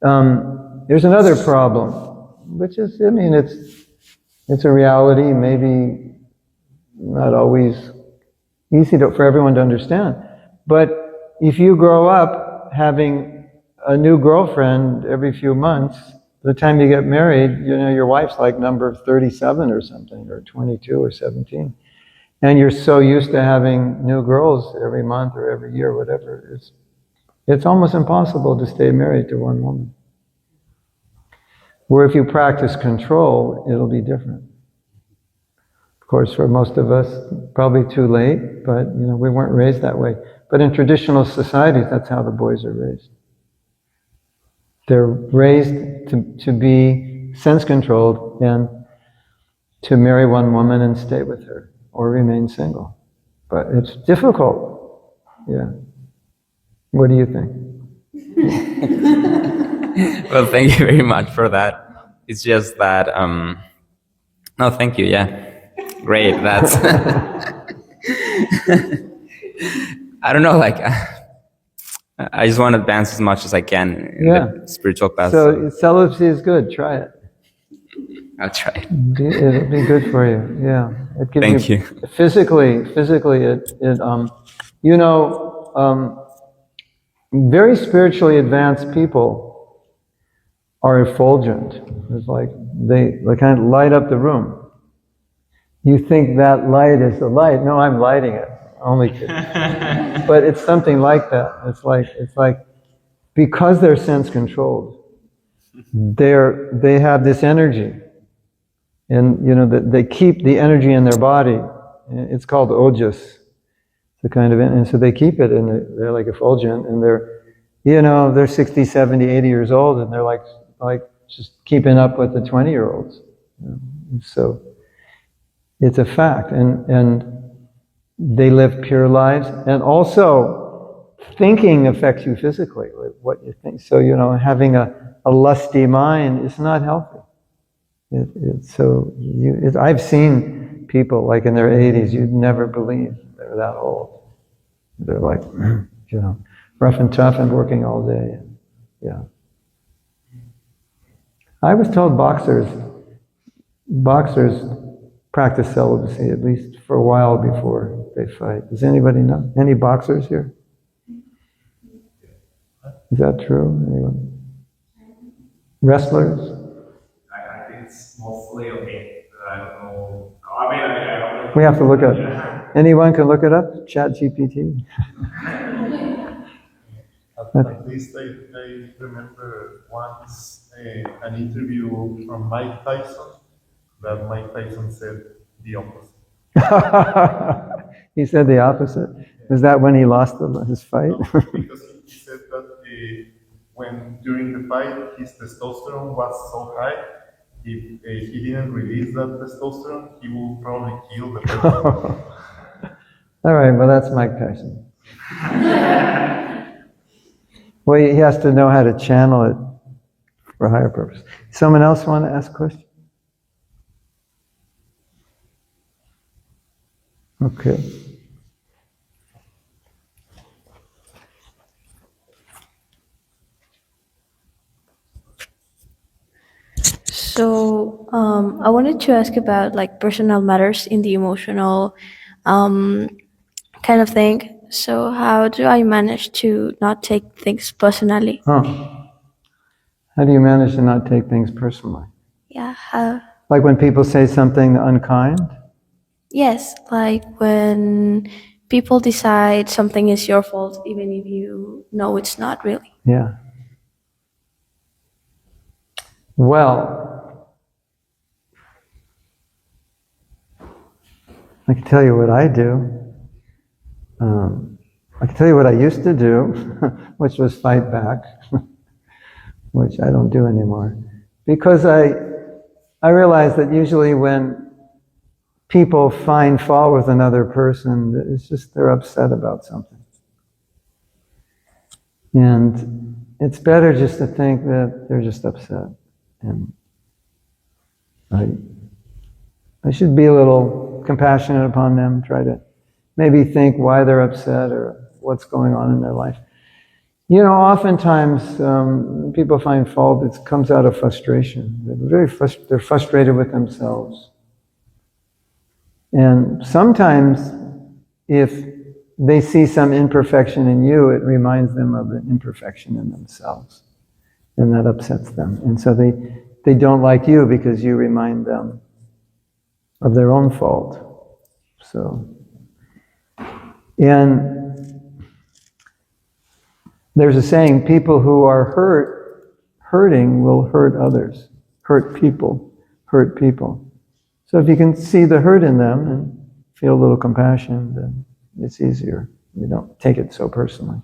there's another problem, which is, it's a reality, maybe not always easy for everyone to understand. But if you grow up having a new girlfriend every few months, the time you get married, your wife's like number 37 or something, or 22 or 17. And you're so used to having new girls every month or every year, whatever. It's almost impossible to stay married to one woman. Where if you practice control, it'll be different. Of course, for most of us, probably too late, but we weren't raised that way. But in traditional societies, that's how the boys are raised. They're raised to be sense-controlled and to marry one woman and stay with her, or remain single. But it's difficult. Yeah. What do you think? Well, thank you very much for that. It's just that, no, thank you, yeah. Great, that's... I don't know, like... I just want to advance as much as I can in the spiritual path. So celibacy is good. Try it. I'll try it. It'll be good for you. Yeah. It gives Thank you. Physically, very spiritually advanced people are effulgent. It's like they kind of light up the room. You think that light is the light. No, I'm lighting it. Only kidding. But it's something like that. It's like because they're sense controlled, they have this energy, and they keep the energy in their body. It's called ojas, the kind of, and so they keep it, and they're like effulgent, and they're 60, 70, 80 years old, and they're like just keeping up with the 20-year-olds. So it's a fact, and they live pure lives, and also thinking affects you physically, like what you think. So having a lusty mind is not healthy. I've seen people like in their 80s, you'd never believe they're that old. They're like, rough and tough and working all day. Yeah. I was told boxers practice celibacy, at least for a while before they fight. Does anybody know? Any boxers here? Is that true? Anyone? Wrestlers? I think it's mostly okay. I don't know. I don't know. We have to look up. Anyone can look it up? Chat GPT? At least I remember once an interview from Mike Tyson that Mike Tyson said the opposite. He said the opposite. Was that when he lost his fight? No, because he said that when during the fight his testosterone was so high, if he didn't release that testosterone, he will probably kill the person. All right, well that's Mike Tyson. Well, he has to know how to channel it for a higher purpose. Someone else want to ask a question? Okay. So I wanted to ask about like personal matters in the emotional kind of thing. So how do I manage to not take things personally? How do you manage to not take things personally? Yeah. Like when people say something unkind? Yes, like when people decide something is your fault, even if you know it's not really. Yeah. Well, I can tell you what I do. I can tell you what I used to do, which was fight back, which I don't do anymore. Because I realize that usually when people find fault with another person, it's just they're upset about something. And it's better just to think that they're just upset. And I should be a little compassionate upon them, try to maybe think why they're upset or what's going on in their life. Oftentimes people find fault, it comes out of frustration. They're frustrated with themselves. And sometimes if they see some imperfection in you, it reminds them of an imperfection in themselves. And that upsets them. And so they don't like you because you remind them of their own fault. So, and there's a saying, people who are hurting will hurt others. Hurt people. So if you can see the hurt in them and feel a little compassion, then it's easier. You don't take it so personally.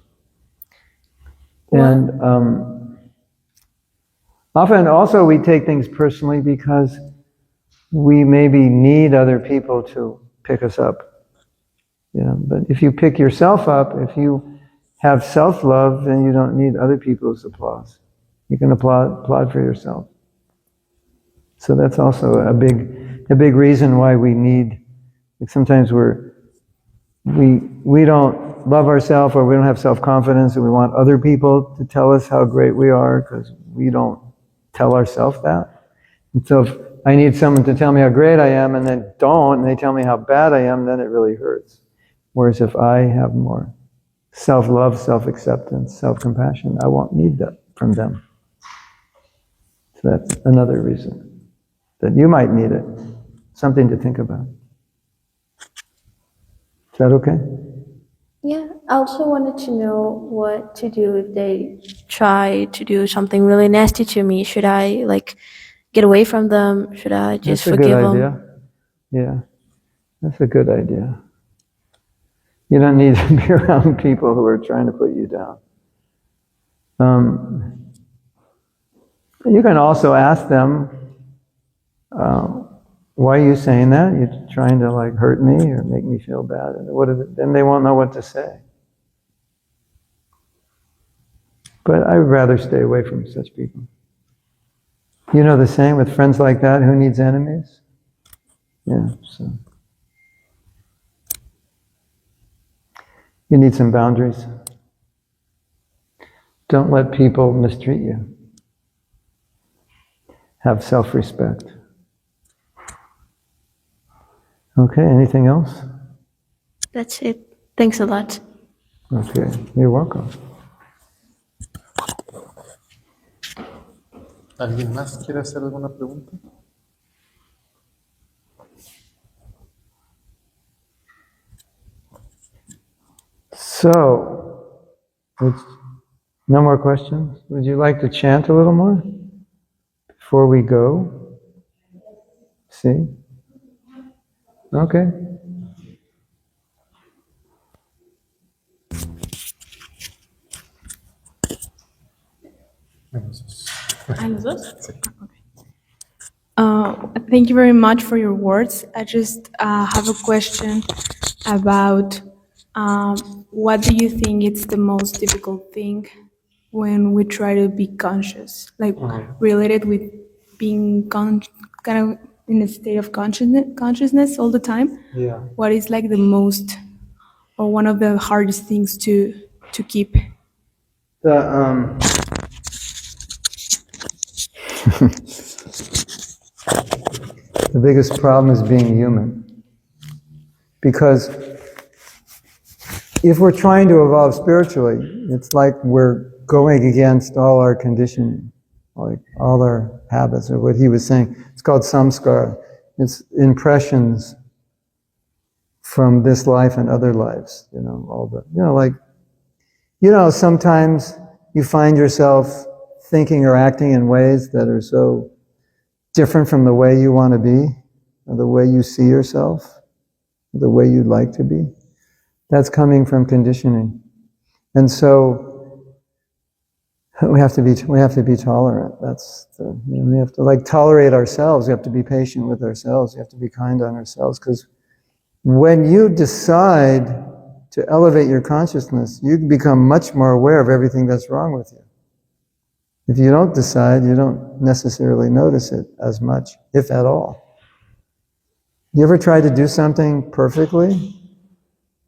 And often also we take things personally because we maybe need other people to pick us up. Yeah, but if you pick yourself up, if you have self-love, then you don't need other people's applause. You can applaud for yourself. So that's also a big reason why we need. Sometimes we don't love ourselves, or we don't have self-confidence, and we want other people to tell us how great we are because we don't tell ourselves that. And so if I need someone to tell me how great I am, and then don't, and they tell me how bad I am, then it really hurts. Whereas if I have more self-love, self-acceptance, self-compassion, I won't need that from them. So that's another reason that you might need it. Something to think about. Is that okay? Yeah, I also wanted to know what to do if they try to do something really nasty to me. Should I get away from them? Should I just forgive them? That's a good idea. Yeah, that's a good idea. You don't need to be around people who are trying to put you down. You can also ask them, why are you saying that? You're trying to hurt me or make me feel bad. And then they won't know what to say. But I would rather stay away from such people. You know the saying, with friends like that, who needs enemies? Yeah, so. You need some boundaries. Don't let people mistreat you. Have self-respect. Okay, anything else? That's it. Thanks a lot. Okay, you're welcome. ¿Alguien más quiere hacer alguna pregunta? So, no more questions? Would you like to chant a little more before we go? See? Okay. Thank you very much for your words. I just have a question about what do you think is the most difficult thing when we try to be conscious, related with being kind of in a state of consciousness all the time? Yeah. What is the most or one of the hardest things to keep? The biggest problem is being human. Because if we're trying to evolve spiritually, it's like we're going against all our conditioning, all our habits, or what he was saying. It's called samskara. It's impressions from this life and other lives, sometimes you find yourself thinking or acting in ways that are so different from the way you want to be, or the way you see yourself, the way you'd like to be. That's coming from conditioning. And so we have to be tolerant. We have to tolerate ourselves. We have to be patient with ourselves. We have to be kind on ourselves, because when you decide to elevate your consciousness, you become much more aware of everything that's wrong with you. If you don't decide, you don't necessarily notice it as much, if at all. You ever try to do something perfectly,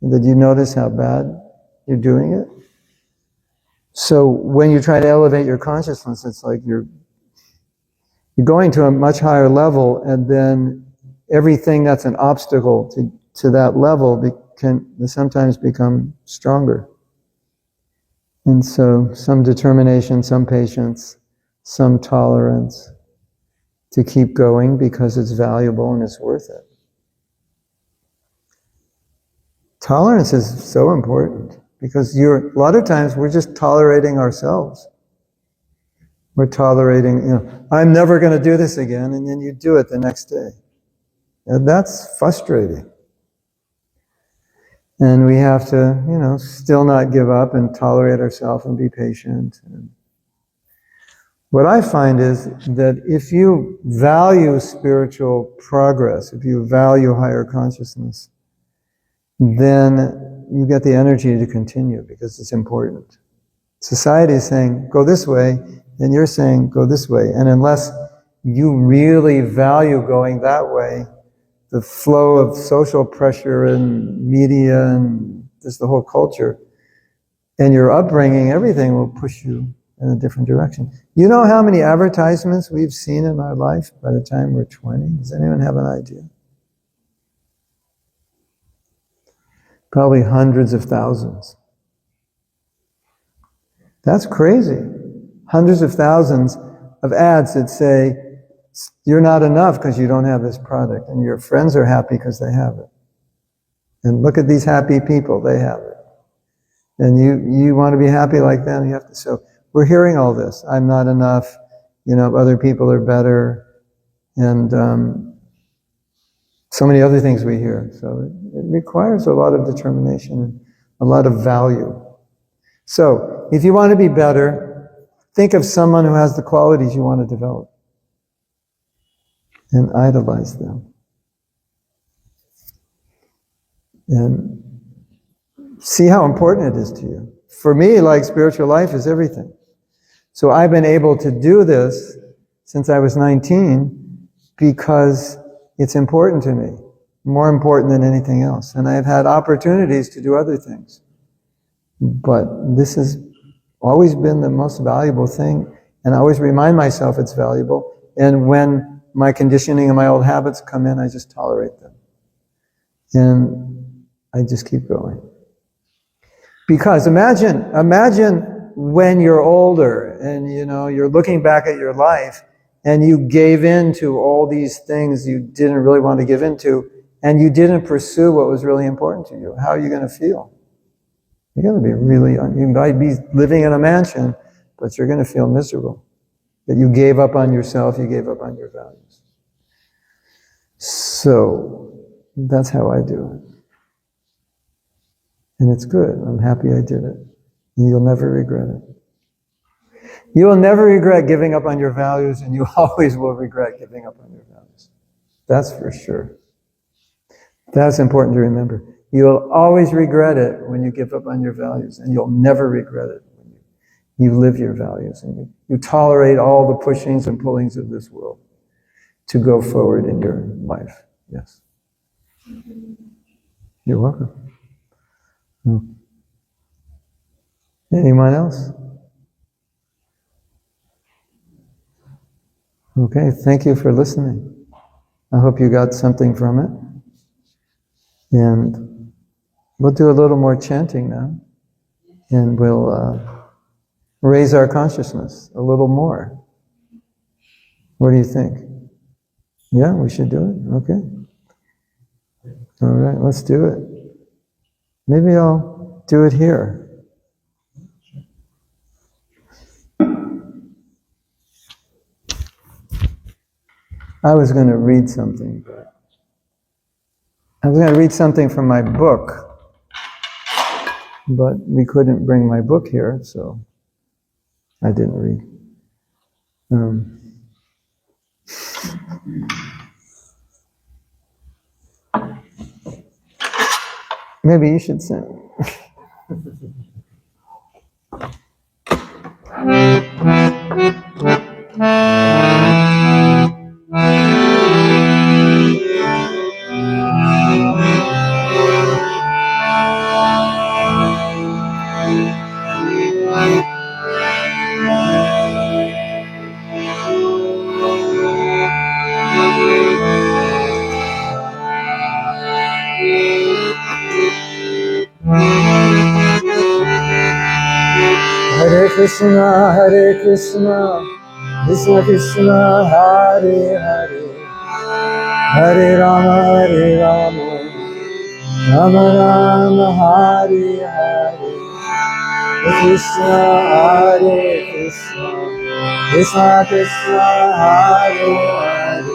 and then you notice how bad you're doing it? So when you try to elevate your consciousness, it's like you're going to a much higher level, and then everything that's an obstacle to that level can sometimes become stronger. And so some determination, some patience, some tolerance to keep going because it's valuable and it's worth it. Tolerance is so important because a lot of times we're just tolerating ourselves. We're tolerating, I'm never going to do this again, and then you do it the next day. And that's frustrating. And we have to, still not give up and tolerate ourselves and be patient. And what I find is that if you value spiritual progress, if you value higher consciousness, then you get the energy to continue because it's important. Society is saying, go this way, and you're saying, go this way. And unless you really value going that way, the flow of social pressure and media and just the whole culture and your upbringing, everything will push you in a different direction. You know how many advertisements we've seen in our life by the time we're 20? Does anyone have an idea? Probably hundreds of thousands. That's crazy. Hundreds of thousands of ads that say, you're not enough because you don't have this product, and your friends are happy because they have it. And look at these happy people, they have it. And you want to be happy like them, you have to. So we're hearing all this. I'm not enough, other people are better, and so many other things we hear. So it requires a lot of determination and a lot of value. So if you want to be better, think of someone who has the qualities you want to develop. And idolize them. And see how important it is to you. For me, spiritual life is everything. So I've been able to do this since I was 19 because it's important to me. More important than anything else. And I've had opportunities to do other things. But this has always been the most valuable thing. And I always remind myself it's valuable. And when my conditioning and my old habits come in, I just tolerate them. And I just keep going. Because imagine when you're older and you're looking back at your life and you gave in to all these things you didn't really want to give into and you didn't pursue what was really important to you. How are you going to feel? You're going to be you might be living in a mansion, but you're going to feel miserable. That you gave up on yourself, you gave up on your values. So, that's how I do it. And it's good. I'm happy I did it. And you'll never regret it. You will never regret giving up on your values, and you always will regret giving up on your values. That's for sure. That's important to remember. You'll always regret it when you give up on your values, and you'll never regret it when you live your values and you tolerate all the pushings and pullings of this world to go forward in your life. Yes. You're welcome. Anyone else? Okay, thank you for listening. I hope you got something from it. And we'll do a little more chanting now. And we'll raise our consciousness a little more. What do you think? Yeah, we should do it? Okay. All right, let's do it. Maybe I'll do it here. I was going to read something, but I was going to read something from my book, but we couldn't bring my book here, so I didn't read. Maybe you should sing. Hare Krishna, Krishna Krishna, Hare Hare, Hare Rama, Rama Rama, Hare Hare, Hare Krishna, Krishna Krishna, Hare Hare,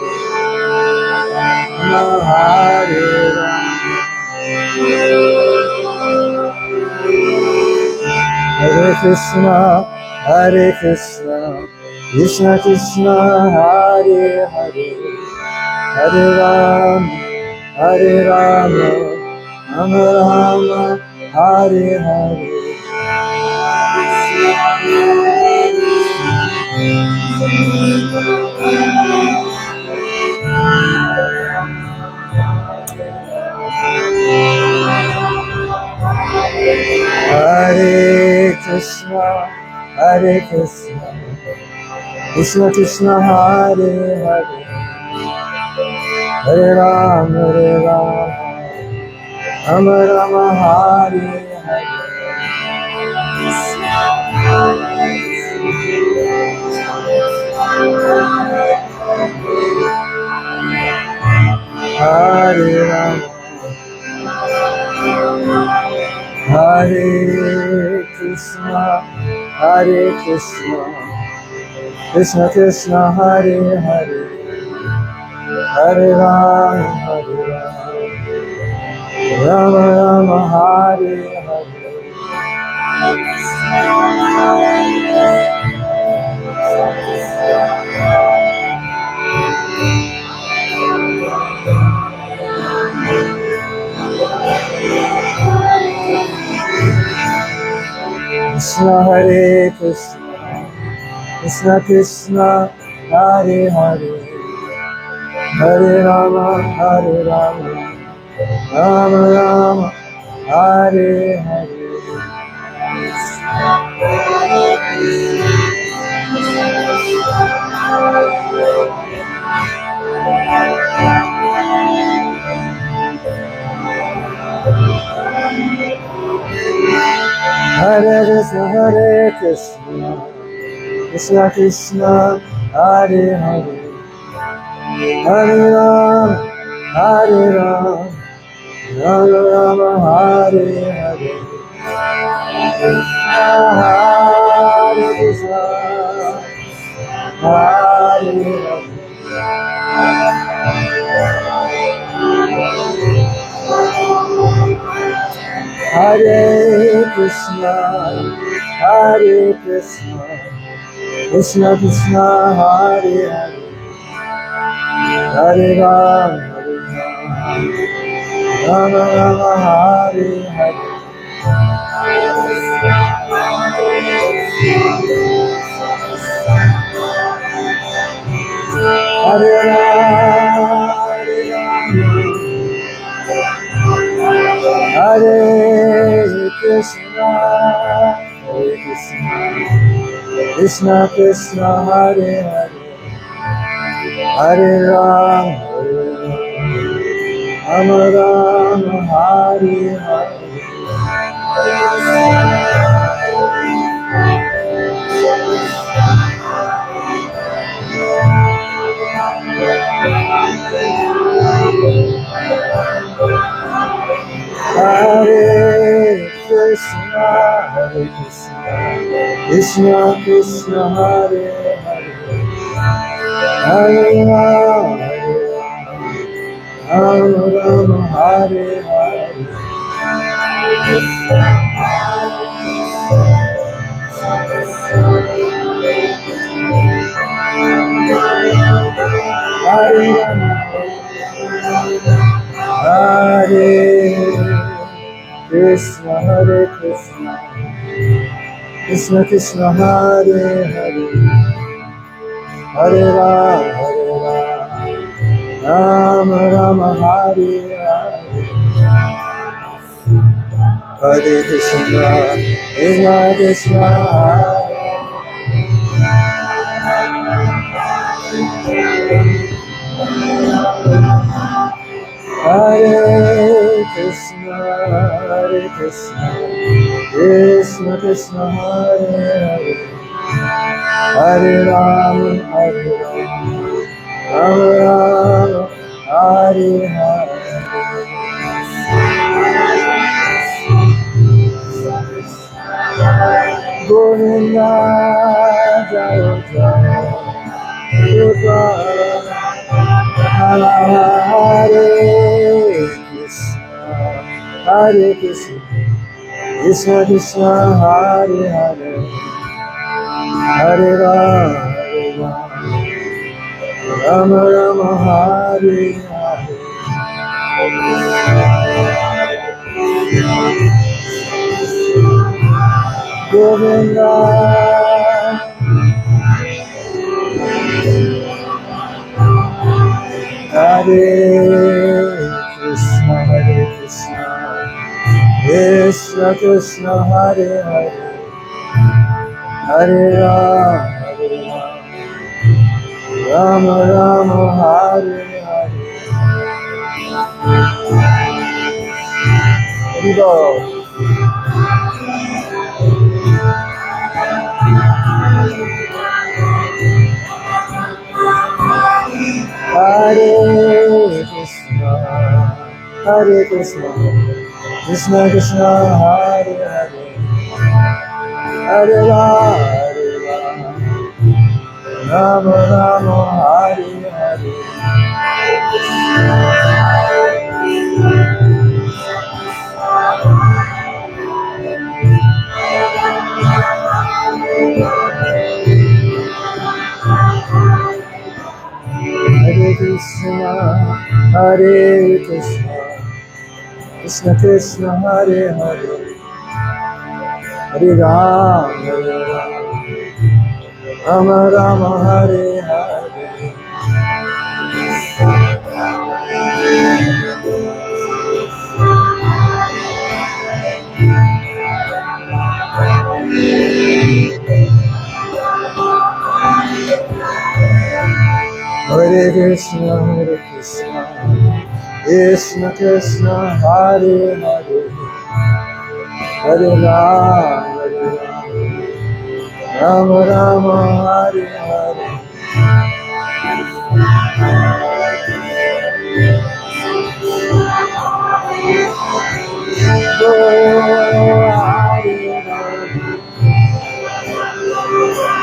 Rama Hare Rama, Hare Krishna, Krishna Krishna, Hare Hare, Hare Rama, Rama Rama, Hare Hare. Hare Krishna, Krishna Krishna, Hare Hare, Hare Rama, Rama Rama, Hare Hare. Hare Rama, Hare Krishna, Krishna Krishna, Hare Hare, Hare Rama, Rama Rama, Hare Hare. Krishna Hare Krishna, Krishna Krishna, Hare Hare, Hare Rama, Rama Rama, Hare Hare. Hare Krishna, Krishna Krishna, Hare Hare, Hare Rama, Rama Rama, Hare Hare. Hare Krishna, Hare Hare Krishna, Krishna Krishna, Hare Hare, Hare Rama, Rama Rama, Hare Hare. Hare Rama, Hare Krishna, Krishna Krishna, Hare Hare, Hare Rama, Rama Rama, Hare Hare. Hare Krishna, Krishna Krishna, Hare Hare, Hare Rama, Rama Rama, Hare Hare. Hare Rama, Hare Krishna, Krishna Krishna, Hare Hare, Hare Rama, Rama Rama, Hare Hare. Hare Krishna, Krishna Krishna, Hare Krishna, Hare Krishna, Krishna Krishna, Hare Hare, Hare Rama, Hare Rama, Rama Rama, Hare Hare. Govinda, Jaya Jaya, Gopala, Hare Krishna, Hare Krishna, Krishna Krishna, Hare Hare, Hare Rama, Rama Rama, Hare Hare. Govinda, Hare Krishna, Krishna Krishna, Hare Hare, Hare Rama, Rama Rama, Hare Hare. Hare Bol. Hare Krishna, Krishna Krishna, Hare Hare, Hare Rama, Rama Rama, Hare Hare. Hare Krishna, Krishna Krishna, Hare Hare, Hare Rama, Rama Rama, Hare Hare. Hare Krishna, Krishna Krishna, Hare Hare, Hare Rama, Rama Rama, Hare Hare.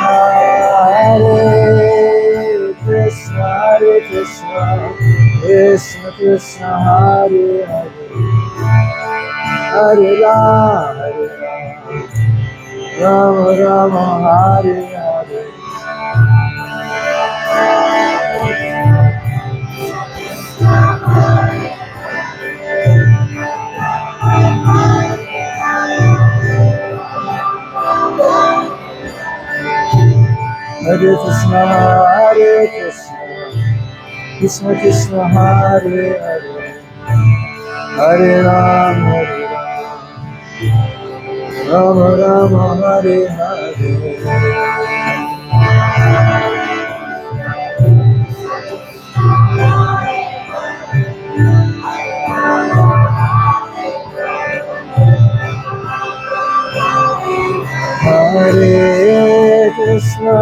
Hare Krishna, Krishna Krishna, Hare Hare, Hare Rama, Rama Rama, Hare Hare. Hare Krishna, Krishna Krishna, Hare Hare, Hare Rama, Rama Rama, Hare Hare. Hare Krishna,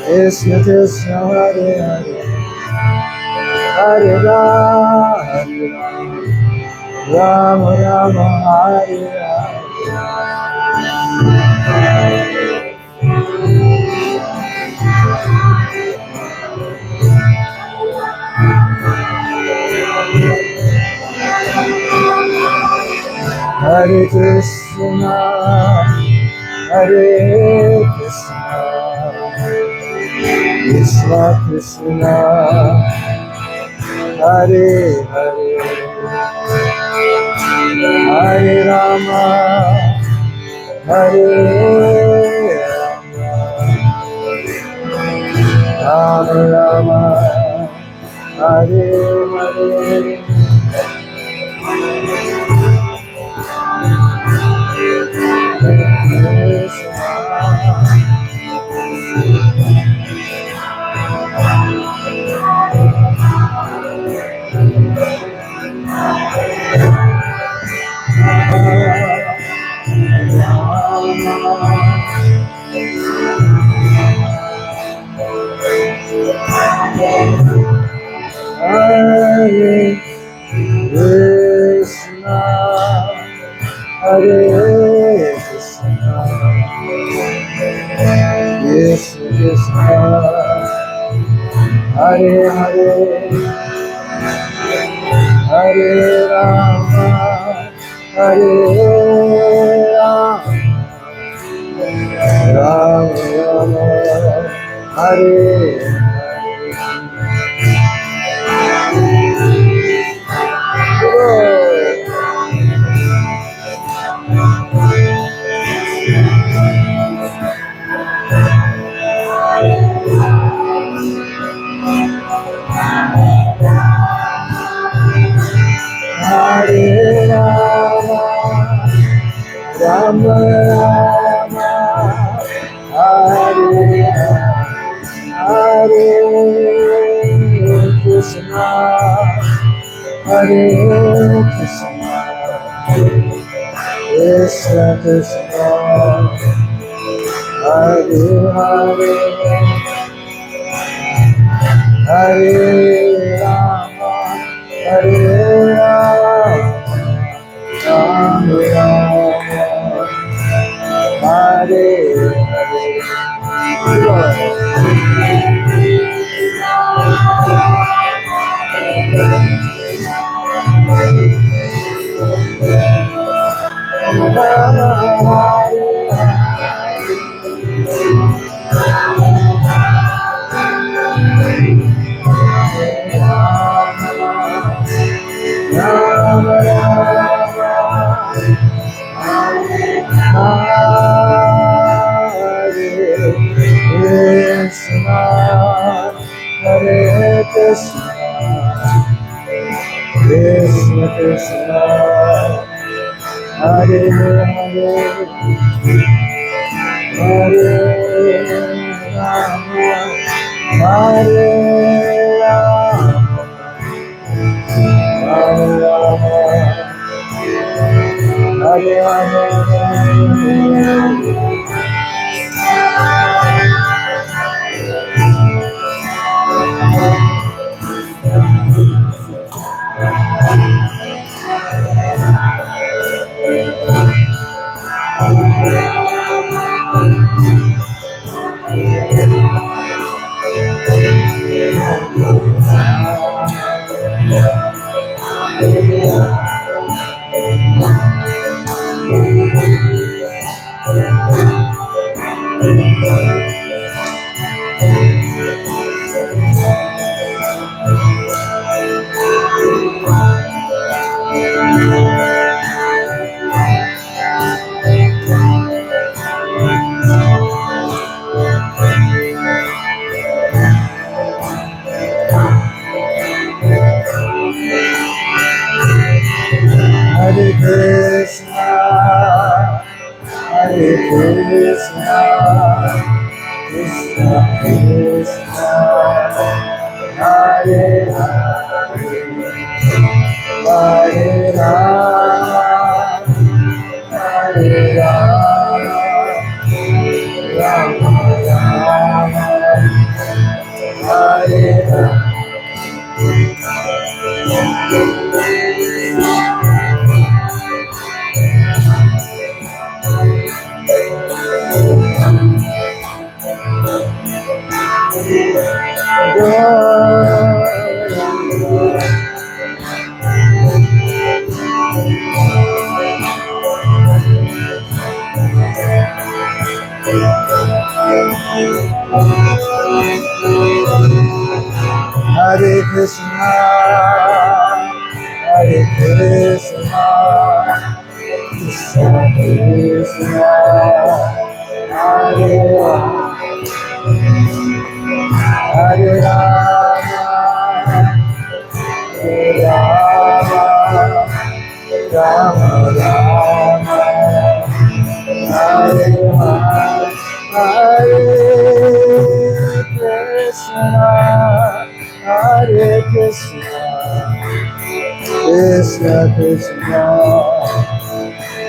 Krishna Krishna, Hare Hare, Hare Rama, Rama Rama, Hare Hare. Hare Krishna, Krishna Krishna, Hare Hare, Hare Rama, Hare Rama, Rama Rama, Hare Hare. Krishna. Hare Krishna, Krishna Krishna, Hare Hare, Hare Rama, Hare Rama, Rama Rama, Hare Hare Rama, Rama Rama, Hare Hare, Krishna, Hare Krishna, Krishna Krishna, Hare Hare, Hare Rama, Hare Rama, Rama Rama, Hare Hare Krishna, Krishna Krishna, Hare Hare, Hare Rama, Hare Rama, Rama Rama, Hare Hare. Hare Krishna, Hare Krishna, Krishna Krishna, Hare Hare, Hare Rama, Hare Rama, Rama Rama, Hare Hare. Hare Krishna, Hare Krishna, Krishna Krishna, Hare Rama, Hare Rama, Hare Rama, Rama Rama, Hare Hare, Hare Krishna, Hare Krishna, Krishna Krishna,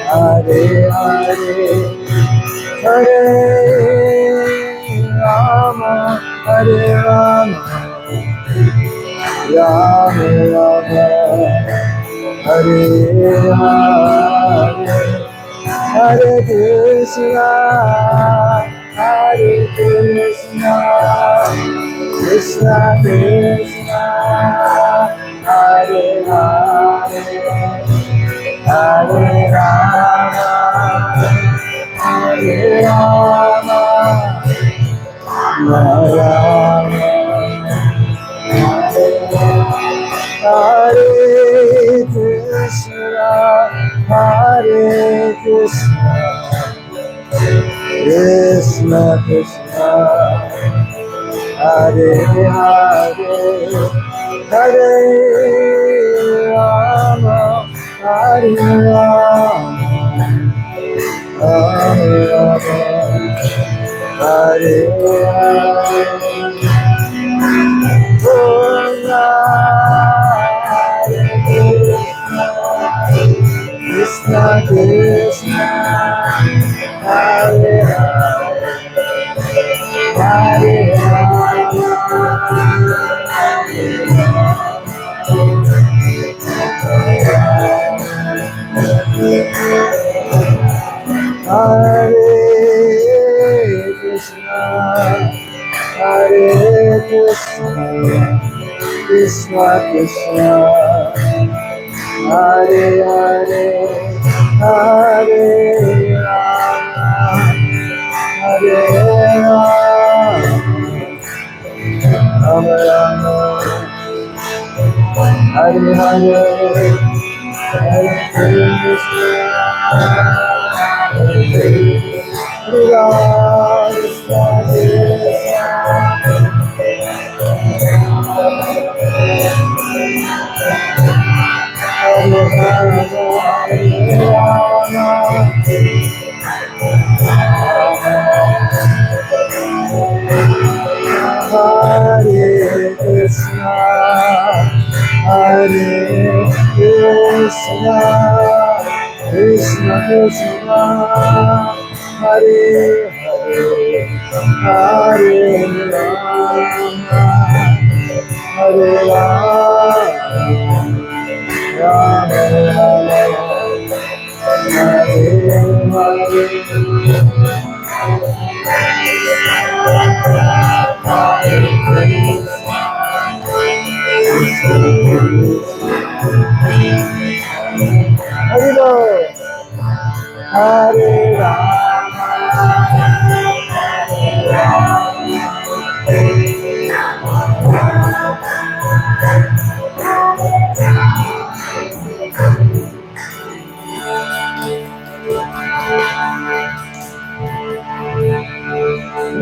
Hare Hare, Hare Rama, Hare Rama, Rama Rama, Hare Hare, Hare Krishna, Hare Krishna, Krishna Krishna, Hare Hare, Hare Rama, Hare Rama, Rama Rama, Hare Krishna, Hare Krishna, Krishna Krishna, Hare Hare, Hare Rama, Hare Rama, Rama Rama, Hare Hare, Krishna Krishna, Hare Hare, Hare Rama, Hare Krishna, Hare Krishna, Krishna Krishna, Hare Hare, Hare Rama, Hare Rama, Rama Rama, Hare Hare, Hare Krishna, Hare Krishna, Hare Krishna, Hare Krishna, Krishna Krishna, Hare Hare, Hare Rama, Hare Rama, Rama Rama, Hare Hare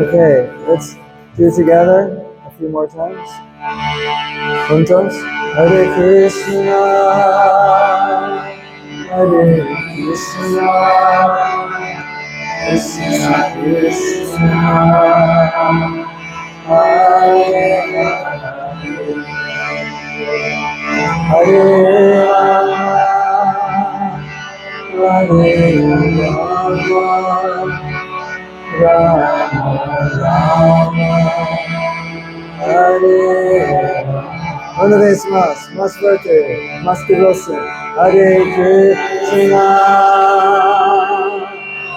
Okay, let's do it together a few more times. Juntos. Hare Krishna, Hare Krishna, Krishna Krishna, Hare Hare, Hare Rama, Rama, Hare. Una vez más fuerte, más veloce. Hare Krishna,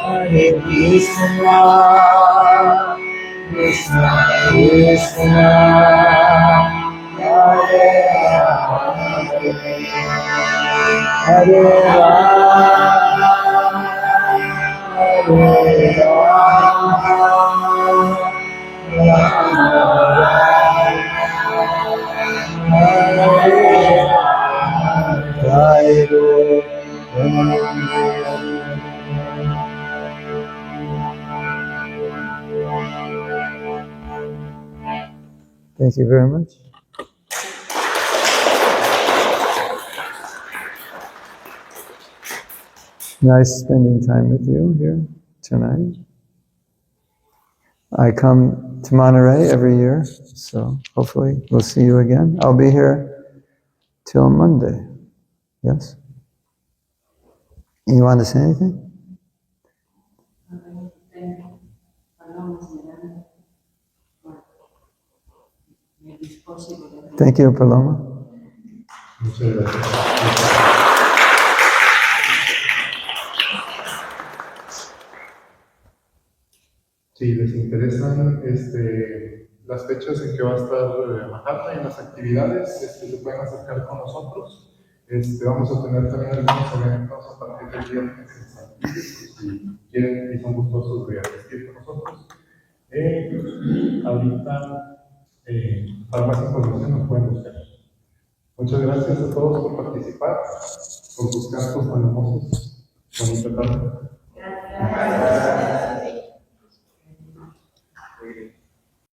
Hare Krishna, Krishna Krishna, Hare Hare, Hare Rama, Hare Rama, Thank you very much. Nice spending time with you here tonight. I come to Monterrey every year, so hopefully we'll see you again. I'll be here till Monday. Yes? You want to say anything? Thank you, Paloma. Si les interesan las fechas en que va a estar Mahatma y las actividades, se pueden acercar con nosotros. Vamos a tener también algunos eventos a partir del viernes en San si quieren y son gustosos de asistir con nosotros. Ahorita, para más información nos pueden buscar. Muchas gracias a todos por participar, por sus cantos tan hermosos. Bonita tarde. Gracias.